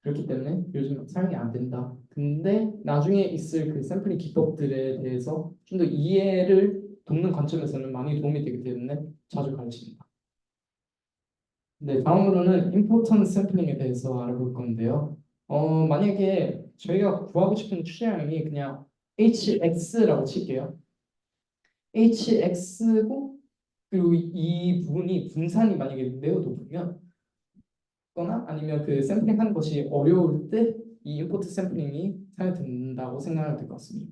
그렇기 때문에 요즘 사용이 안 된다. 근데 나중에 있을 그 샘플링 기법들에 대해서 좀 더 이해를 돕는 관점에서는 많이 도움이 되기 때문에 자주 가르칩니다. 네, 다음으로는 important 샘플링에 대해서 알아볼 건데요. 만약에 저희가 구하고 싶은 추정량이 그냥 hx라고 칠게요. hx고 그리고 이 부분이 분산이 만약에 매우 높으면 거나 아니면 그 샘플링 하는 것이 어려울 때 이 임포트 샘플링이 사용된다고 생각하면 될 것 같습니다.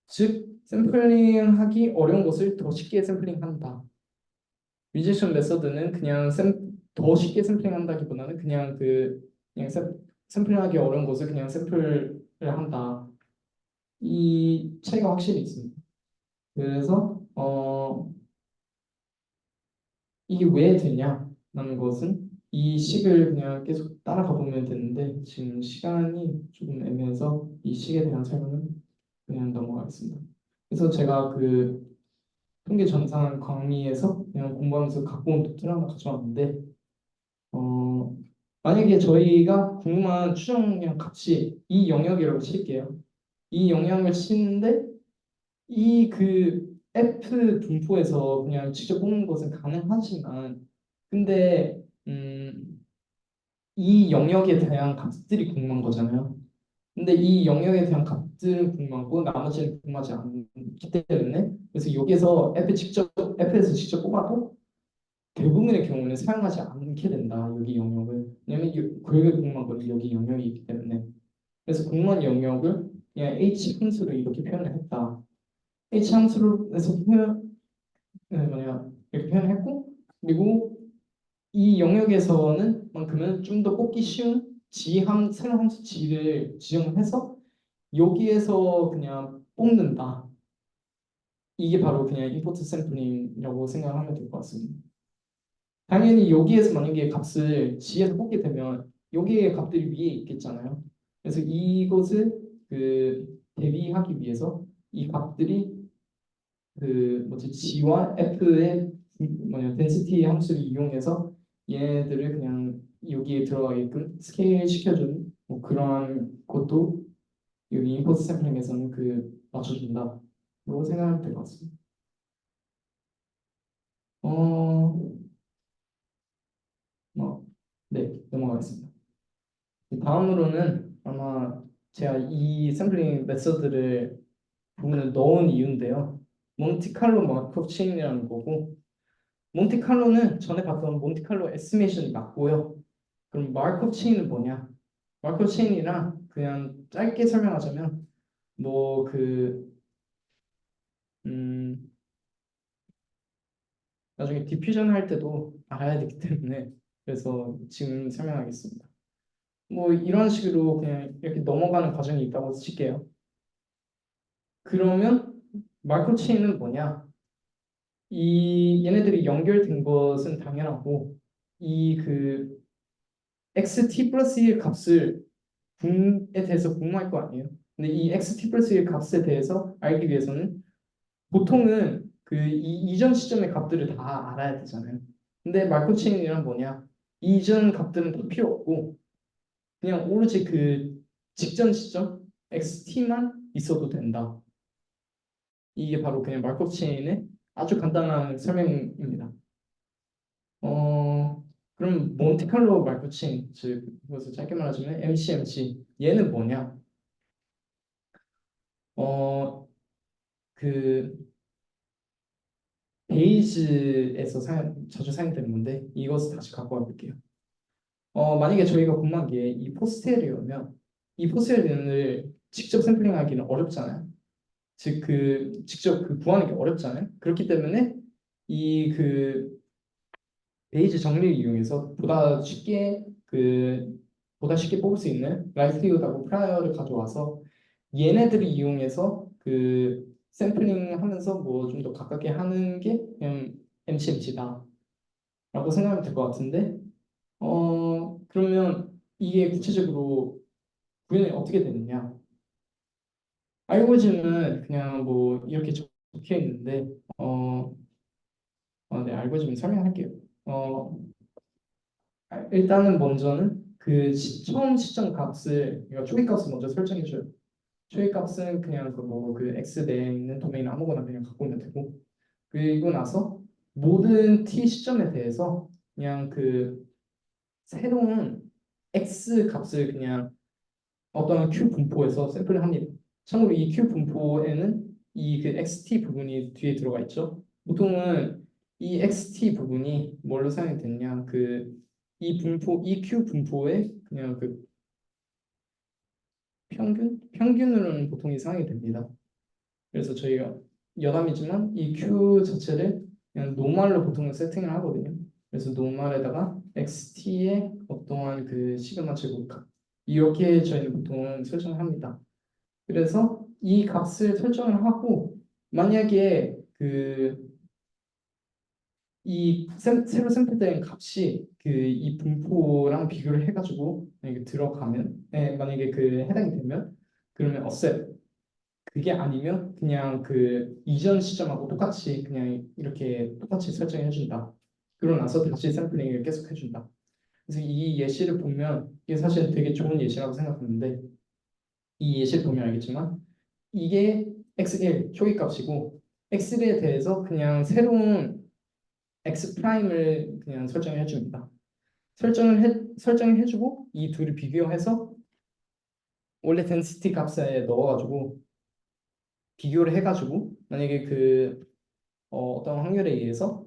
즉 샘플링 하기 어려운 것을 더 쉽게 샘플링 한다. 리제션 메서드는 그냥 더 쉽게 샘플링 한다기보다는 그냥 샘플링하기 어려운 것을 그냥 샘플을 한다. 이 차이가 확실히 있습니다. 그래서 이게 왜 되냐라는 것은 이 식을 그냥 계속 따라가 보면 되는데 지금 시간이 조금 애매해서 이 식에 대한 설명은 그냥 넘어가겠습니다. 그래서 제가 그 통계 전산 강의에서 그냥 공부하면서 갖고 온 노트를 하나 가져왔는데 어, 만약에 저희가 궁금한 추정량 값이 이 영역이라고 칠게요. 이 영역을 치는데 이 그 F 분포에서 그냥 직접 뽑는 것은 가능하지만 근데 이 영역에 대한 값들이 궁금한 거잖아요. 근데 이 영역에 대한 값들은 궁금하고 나머지는 궁금하지 않기 때문에 그래서 여기서 F에서 직접 뽑아도 대부분의 경우는 사용하지 않게 된다. 여기 영역을. 왜냐면 그게 궁금한 거는 여기 영역이 있기 때문에. 그래서 궁금한 영역을 그냥 H 함수로 이렇게 표현을 했다. H 함수로 해서 이렇게 표현했고 그리고 이 영역에서는 만큼은 좀 더 뽑기 쉬운 새로운 함수 G를 지정을 해서 여기에서 그냥 뽑는다. 이게 바로 그냥 임포트 샘플링이라고 생각하면 될 것 같습니다. 당연히 여기에서 만약에 값을 G에서 뽑게 되면 여기에 값들이 위에 있겠잖아요. 그래서 이것을 그 대비하기 위해서 이 값들이 그 뭐지 G와 F의 density 함수를 이용해서 얘네들을 그냥 여기에 들어가게끔 스케일 시켜주는 뭐 그런 것도 여기 인포트 샘플링에서는 그 맞춰준다고 생각하면 될 것 같습니다. 어, 네, 넘어가겠습니다. 다음으로는 아마 제가 이 샘플링 메서드를 부분을 넣은 이유인데요. 몬티칼로 마크업 체인이라는 거고 몬테칼로는 전에 봤던 몬테칼로 에스티메이션이 맞고요. 그럼 마크업 체인은 뭐냐? 마크업 체인이랑 그냥 짧게 설명하자면 뭐그 나중에 디퓨전 할 때도 알아야 되기 때문에 그래서 지금 설명하겠습니다. 뭐 이런 식으로 그냥 이렇게 넘어가는 과정이 있다고 칠게요. 그러면 마크업 체인은 뭐냐? 이 얘네들이 연결된 것은 당연하고 이 그 xt 플러스 1 값을 궁에 대해서 궁금할 거 아니에요. 근데 이 xt 플러스 1 값에 대해서 알기 위해서는 보통은 그 이전 시점의 값들을 다 알아야 되잖아요. 근데 말코 체인이란 뭐냐? 이전 값들은 다 필요 없고 그냥 오로지 그 직전 시점 XT만 있어도 된다. 이게 바로 그냥 말코 체인의 아주 간단한 설명입니다. 어, 그럼 몬테칼로 말코 체인, 즉 그것을 짧게 말하자면 MCMC 얘는 뭐냐? 어, 그 베이즈에서 자주 사용되는 건데 이것을 다시 갖고 와볼게요. 만약에 저희가 궁금한 게 이 포스테리어면 이 포스테리어를 직접 샘플링하기는 어렵잖아요. 즉 그 직접 그 구하는 게 어렵잖아요. 그렇기 때문에 이 그 베이지 정리를 이용해서 보다 쉽게 뽑을 수 있는 라이트리오하고 프라이어를 가져와서 얘네들을 이용해서 그 샘플링 하면서 뭐 좀 더 가깝게 하는 게 그냥 MCMC다라고 생각하면 될 것 같은데 그러면 이게 구체적으로 구현이 어떻게 되느냐? 알고리즘은 그냥 뭐 이렇게 적혀 있는데 네, 알고리즘 설명할게요. 어, 일단은 먼저는 그 처음 시점 값을 그러니까 초기 값을 먼저 설정해줘요. 초기 값은 그냥 그 x 내에 있는 도메인 아무거나 그냥 갖고 오면 되고 그리고 나서 모든 t 시점에 대해서 그냥 그 새로운 x 값을 그냥 어떤 q 분포에서 샘플을 합니다. 참고로 이 q 분포에는 이 그 xt 부분이 뒤에 들어가 있죠. 보통은 이 xt 부분이 뭘로 사용이 됐냐? 이 q 분포에 그냥 그 평균으로는 보통 이 사용이 됩니다. 그래서 저희가 여담이지만 이 q 자체를 그냥 노멀로 보통 세팅을 하거든요. 그래서 노멀에다가 xt의 어떠한 그 시그마 제곱값 이렇게 저희는 보통 설정을 합니다. 그래서 이 값을 설정을 하고 만약에 새로 샘플된 값이 이 분포랑 비교를 해가지고 만약에 들어가면 만약에 그 해당이 되면 그러면 offset 그게 아니면 그냥 그 이전 시점하고 똑같이 그냥 이렇게 똑같이 설정해 준다. 그러고 나서 다시 샘플링을 계속 해준다. 그래서 이 예시를 보면 이게 사실 되게 좋은 예시라고 생각하는데 이 예시를 보면 알겠지만 이게 x1 초기 값이고 x1에 대해서 그냥 새로운 x 프라임을 그냥 설정해 줍니다. 설정을 해주고 이 둘을 비교해서 원래 density 값에 넣어가지고 비교를 해가지고 만약에 어떤 확률에 의해서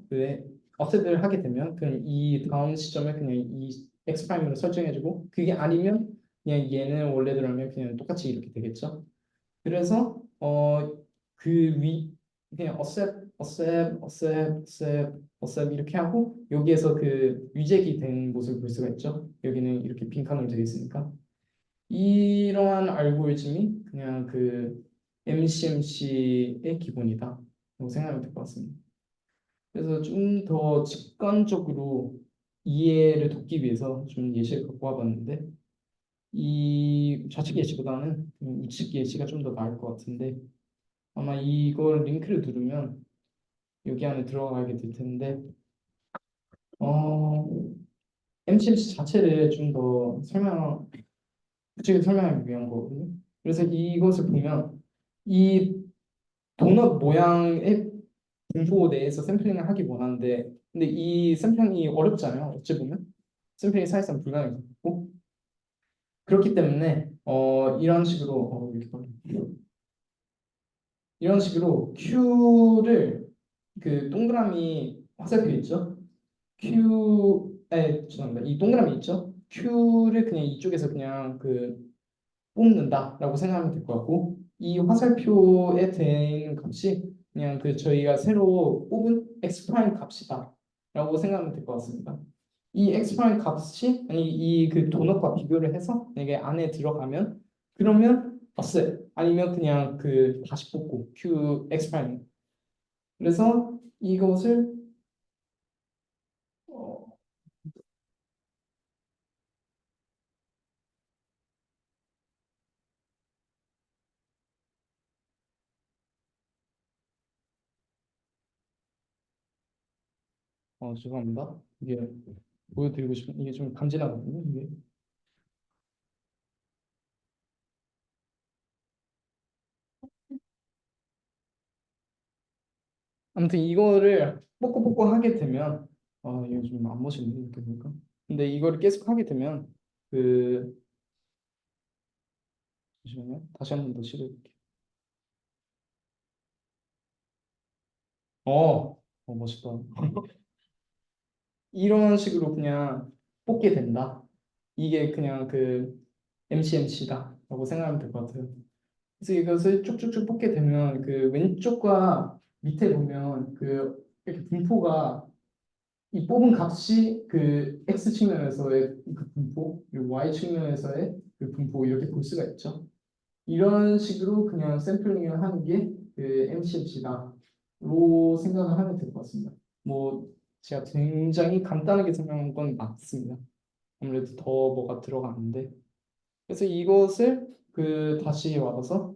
offset을 하게 되면 그럼 이 다음 시점에 그냥 이 x 프라임으로 설정해주고 그게 아니면 그냥 얘는 원래대로면 그냥 똑같이 이렇게 되겠죠. 그래서 그 위 그냥 어셉 이렇게 하고 여기에서 그 위잭이 된 모습을 볼 수가 있죠. 여기는 이렇게 빈칸으로 되어 있으니까 이러한 알고리즘이 그냥 그 MCMC의 기본이다 라고 생각하면 될 것 같습니다. 그래서 좀 더 직관적으로 이해를 돕기 위해서 좀 예시를 갖고 와봤는데 이 좌측 예시보다는 우측 예시가 좀 더 나을 것 같은데 아마 이걸 링크를 누르면 여기 안에 들어가게 될 텐데 어, MCMC 자체를 좀 더 구체적으로 설명하기 위한 거거든요. 그래서 이것을 보면 이 도넛 모양의 분포 내에서 샘플링을 하기 원하는데 근데 이 샘플링이 어렵잖아요. 어찌 보면 샘플링이 사실상 불가능하고 그렇기 때문에 이런 식으로 이렇게 이런 식으로 Q를 그 동그라미 화살표 있죠? 죄송합니다. 이 동그라미 있죠? Q를 그냥 이쪽에서 그냥 뽑는다라고 생각하면 될 것 같고 이 화살표에 된 값이 그냥 저희가 새로 뽑은 x 프라임 값이다라고 생각하면 될 것 같습니다. 이 x 프라임 값이 아니 이 도넛과 비교를 해서 이게 안에 들어가면 그러면 없어요. 아니면 그냥 다시 뽑고 q x 프라임. 그래서 이것을 어, 죄송합니다. 이게 보여드리고 싶은 이게 좀 간지나거든요. 이게. 아무튼 이거를 뽑고 하게 되면 이거 좀 안 멋있네 이렇게 보니까. 근데 이거를 계속 하게 되면 그 잠시만요. 다시 한 번 더 시도해볼게요. 멋있다. 이런 식으로 그냥 뽑게 된다. 이게 그냥 그 MCMC다라고 생각하면 될 것 같아요. 그래서 이것을 쭉쭉쭉 뽑게 되면 그 왼쪽과 밑에 보면 그 이렇게 분포가 이 뽑은 값이 그 x 측면에서의 그 분포, 그리고 y 측면에서의 그 분포 이렇게 볼 수가 있죠. 이런 식으로 그냥 샘플링을 하는 게 그 MCMC다로 생각을 하면 될 것 같습니다. 뭐 제가 굉장히 간단하게 설명한 건 맞습니다. 아무래도 더 뭐가 들어가는데 그래서 이것을 그 다시 와서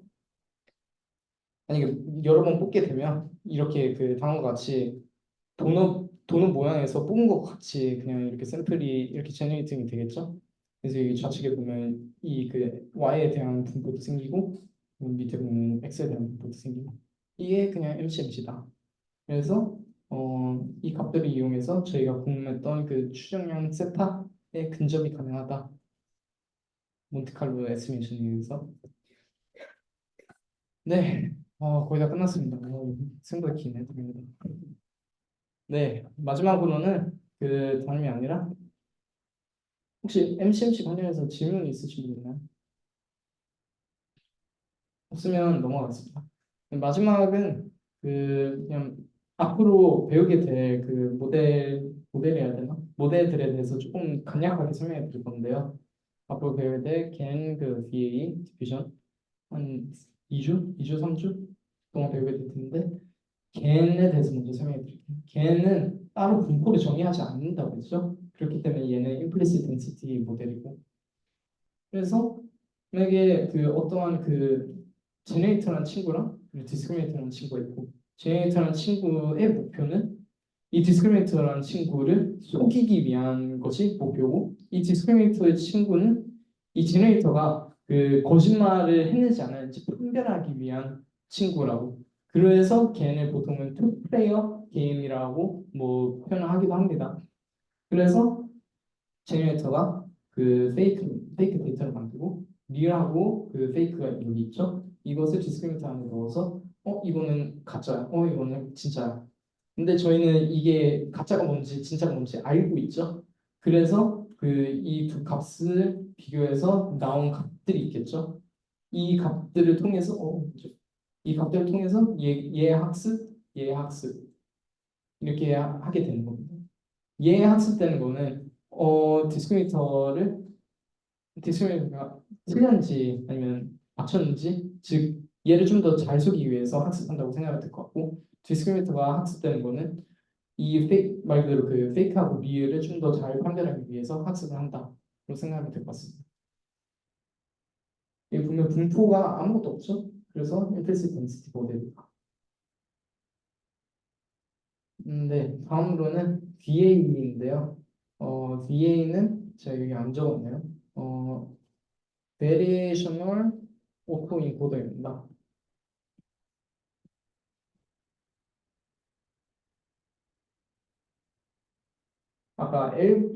아니 여러 번 뽑게 되면 이렇게 그 다음과 같이 도넛 모양에서 뽑은 것 같이 그냥 이렇게 샘플이 이렇게 제너레이팅이 되겠죠. 그래서 이 좌측에 보면 이 그 y에 대한 분포도 생기고 밑에 보면 x에 대한 분포도 생기고 이게 그냥 MCMC다. 그래서 이 값들을 이용해서 저희가 궁금했던 그 추정량 세타의 근접이 가능하다. 몬테칼로 에스티메이션에 의해서 네, 거의 다 끝났습니다. 생각보다 기네. 네, 마지막으로는 그 다름이 아니라 혹시 MCMC 관련해서 질문 있으신 분 있나요? 없으면 넘어가겠습니다. 마지막은 그 그냥 앞으로 배우게 될 그 모델이어야 되나? 모델들에 대해서 조금 간략하게 설명해 드릴 건데요. 앞으로 배울 때 겐 그 VA 디비전 한 2주, 3주 동안 배우게 될 텐데 겐에 대해서 먼저 설명해 드릴게요. 겐은 따로 분포를 정의하지 않는다고 했죠. 그렇기 때문에 얘는 implicit density 모델이고 그래서 만약에 그 어떠한 그 제네레이터라는 친구랑 디스크리미네이터라는 친구가 있고 제네레이터라는 친구의 목표는 이 디스크리미네이터라는 친구를 속이기 위한 것이 목표고 이 디스크리미네이터의 친구는 이 제네레이터가 그 거짓말을 했는지 안 했는지 판별하기 위한 친구라고 그래서 걔네 보통은 투 플레이어 게임이라고 뭐 표현을 하기도 합니다. 그래서 제네레이터가 그 페이크 데이터를 만들고 리얼하고 그 페이크가 여기 있죠. 이것을 디스크리미터 안에 넣어서 이거는 가짜야. 이거는 진짜야. 근데 저희는 이게 가짜가 뭔지 진짜가 뭔지 알고 있죠. 그래서 그 이 두 값을 비교해서 나온 값들이 있겠죠. 이 값들을 통해서 이 값들을 통해서 얘 학습, 얘 학습 이렇게 하게 되는 겁니다. 얘 학습되는 거는 디스크리미터가 틀렸는지 아니면 맞췄는지 즉 얘를 좀 더 잘 속이기 위해서 학습한다고 생각하면 될 것 같고 디스크리미터가 학습되는 거는 이 말 그대로 그 페이크하고 리얼을 좀 더 잘 판별하기 위해서 학습을 한다고 생각하면 될 것 같습니다. 여기 보면 분포가 아무것도 없죠. 그래서 implicit density 모델입니다. 네, 다음으로는 VA인데요. VA는 제가 여기 안 적었네요. Variational Autoencoder입니다.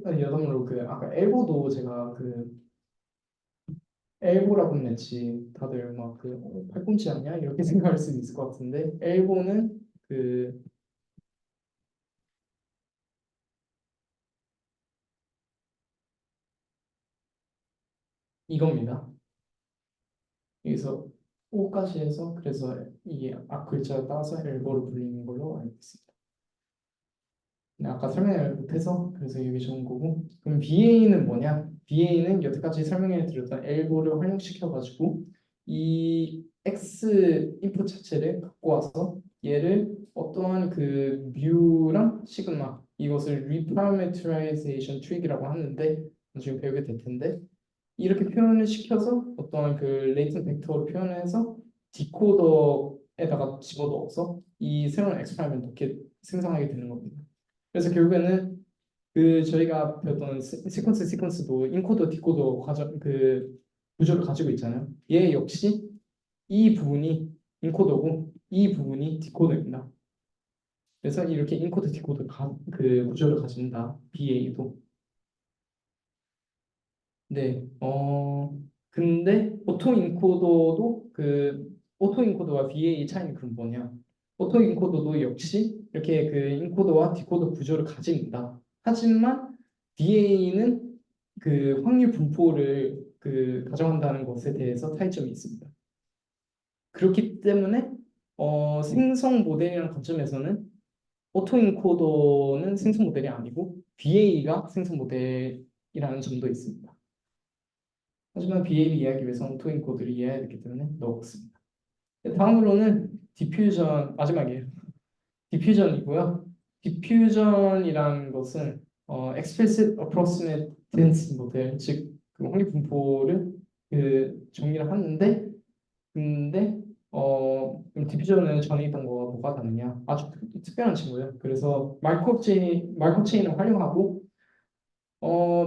여러분으로 그 아까 엘보도 제가 그 엘보라고 했지 다들 막 그 팔꿈치 아니야 이렇게 생각할 수 있을 것 같은데 엘보는 그 이겁니다. 여기서 O까지 해서 그래서 이게 앞 글자에 따라서 엘보로 불리는 걸로 알고 있습니다. 네, 아까 설명을 못해서 그래서 이게 좋은 거고 그럼 BA는 뭐냐? BA는 여태까지 설명해 드렸던 엘보를 활용시켜 가지고 이 X 인풋 자체를 갖고 와서 얘를 어떠한 그 뮤랑 시그마 이것을 reparameterization 트릭이라고 하는데 나중에 배우게 될 텐데 이렇게 표현을 시켜서 어떠한 그 레이튼 벡터로 표현해서 디코더에다가 집어넣어서 이 새로운 엑스파리먼트 이렇게 생성하게 되는 겁니다. 그래서 결국에는 그 저희가 배웠던 시퀀스도 인코더 디코더 과정 그 구조를 가지고 있잖아요. 얘 역시 이 부분이 인코더고 이 부분이 디코더입니다. 그래서 이렇게 인코더 디코더 그 구조를 가진다. BA도. 네. 근데 오토 인코더와 BA 차이는 그럼 뭐냐? 오토 인코더도 역시 이렇게 그 인코더와 디코더 구조를 가집니다. 하지만 BA는 그 확률 분포를 그 가정한다는 것에 대해서 차이점이 있습니다. 그렇기 때문에 생성 모델이라는 관점에서는 오토 인코더는 생성 모델이 아니고 BA가 생성 모델이라는 점도 있습니다. 하지만 BA를 이해하기 위해서 오토 인코더를 이해해야 되기 때문에 넣었습니다. 다음으로는 디퓨전 마지막이에요. 디퓨전이고요. 디퓨전이라는 것은 explicit approximate density 모델, 즉그 확률 분포를 그 정리를 하는데, 근데 디퓨전은 전에 있던 거와 뭐가 다르냐? 아주 특별한 친구예요. 그래서 마이크로 체인을 활용하고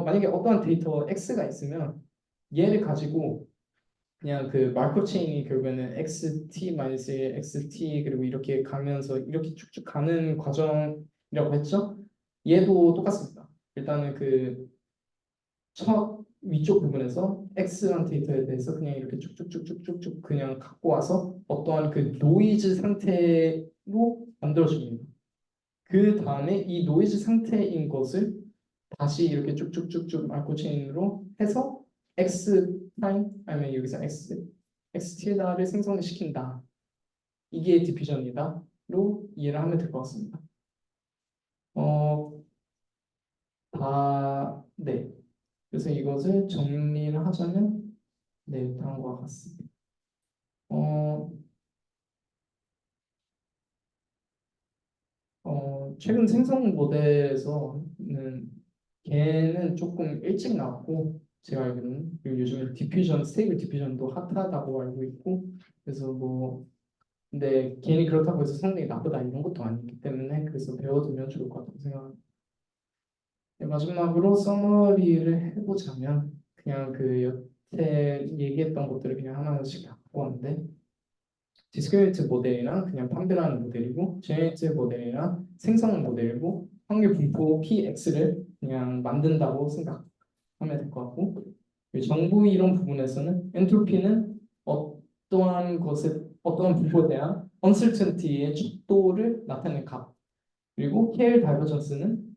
만약에 어떠한 데이터 X가 있으면 얘를 가지고 그냥 그 마이크로 체인이 결국에는 XT-1, XT 그리고 이렇게 가면서 이렇게 쭉쭉 가는 과정이라고 했죠? 얘도 똑같습니다. 일단은 그 첫 위쪽 부분에서 X라는 데이터에 대해서 그냥 이렇게 쭉쭉쭉쭉쭉쭉 그냥 갖고 와서 어떠한 그 노이즈 상태로 만들어줍니다. 그 다음에 이 노이즈 상태인 것을 다시 이렇게 쭉쭉쭉쭉 마이크로 체인으로 해서 X 타임 아니면 여기서 XT를 생성시킨다. 이게 디퓨전이다로 이해를 하면 될 것 같습니다. 네. 그래서 이것을 정리를 하자면 네, 다음과 같습니다. 어, 최근 생성 모델에서는 걔는 조금 일찍 나왔고 제가 알기로는 그리고 요즘에 스테이블 디퓨전도 핫하다고 알고 있고 그래서 뭐 근데 괜히 그렇다고 해서 성능이 나쁘다 이런 것도 아니기 때문에 그래서 배워두면 좋을 것 같다고 생각합니다. 네, 마지막으로 서머리를 해보자면 그냥 그 여태 얘기했던 것들을 그냥 하나씩 갖고 왔는데 디스크리미네이트 모델이랑 그냥 판별하는 모델이고 제네레이티브 모델이랑 생성 모델이고 확률 분포 PX를 그냥 만든다고 생각하면 될 것 같고 그리고 정보 이론 부분에서는 엔트로피는 어떠한 분포에 대한 언설턴티의 척도를 나타내는 값 그리고 KL 다이버전스는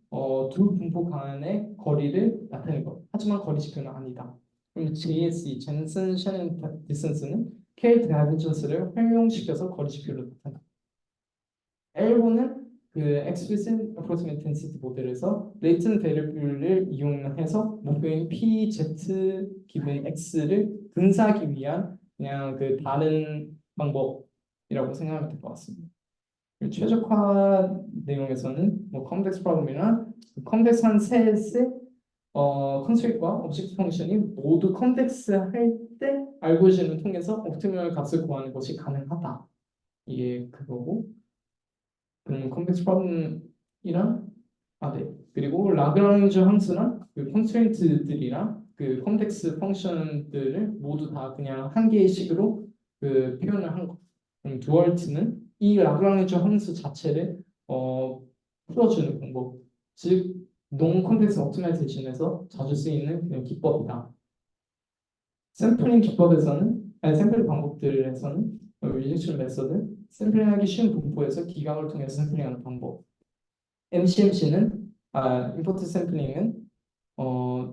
두 분포 간의 거리를 나타내는 것. 하지만 거리 지표는 아니다. 그럼 JSE, 젠슨 샤넨 디스턴스는 KL 다이버전스를 활용시켜서 거리 지표를 나타낸다. L5는 그 explicit approximate density 모델에서 latent variable를 이용해서 목표인 PZ 기분 X를 근사하기 위한 그냥 그 다른 방법이라고 생각하면 될 것 같습니다. 최적화 내용에서는 뭐 컴플렉스 프로블럼이나 컴플렉스한 셋의 컨스트레이트와 오브젝트 펑션이 모두 컴플렉스할 때 알고리즘을 통해서 옵티멀 값을 구하는 것이 가능하다. 이게 그거고 그러면 컴플렉스 프로블럼이랑 네. 그리고 라그랑주 함수나 그 컨스트레인트들이랑 그 컴플렉스 펑션들을 모두 다 그냥 한 개의 식으로 그 표현을 한 거. 그럼 두얼트는 이 라그랑주 함수 자체를 풀어주는 방법, 즉 논 컴플렉스 옵티마이제이션에서 자주 쓰이는 그냥 기법이다. 샘플링 기법에서는 샘플링 방법들에서는 리젝션 메서드, 샘플링하기 쉬운 분포에서 기각을 통해서 샘플링하는 방법. MCMC는 임포트 샘플링은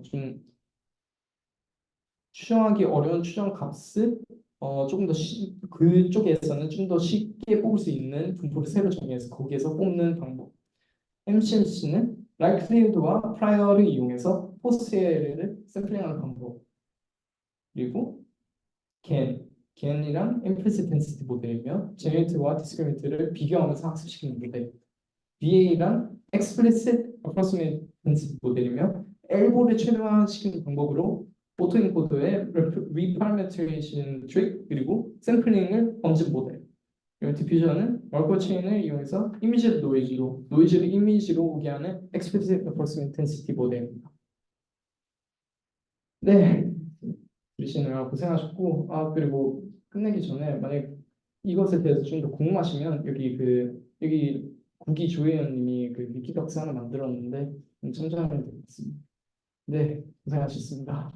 좀 추정하기 어려운 추정 값을 조금 더 그쪽에서는 좀 더 쉽게 뽑을 수 있는 분포를 새로 정해서 거기에서 뽑는 방법. MCMC는 likelihood와 prior를 이용해서 포스트웨어를 샘플링하는 방법. 그리고 겐이랑 implicit density 모델이며 제네레이트와 디스크리미네이트를 비교하면서 학습시키는 모델. BA랑 explicit approximate density 모델이며 엘보를 최대화시키는 방법으로 오토인코더의 reparameterization 트릭 그리고 샘플링을 검증 모델 이 디퓨전은 월커 체인을 이용해서 이미지를 노이즈를 이미지로 오게 하는 explicit approximate intensity 모델입니다. 네, 들으시느라 고생하셨고, 그리고 끝내기 전에 만약 이것에 대해서 좀 더 궁금하시면 여기 구기 조혜연님이 그 위키박스 하나 만들었는데 참조하면 되겠습니다. 네, 고생하셨습니다.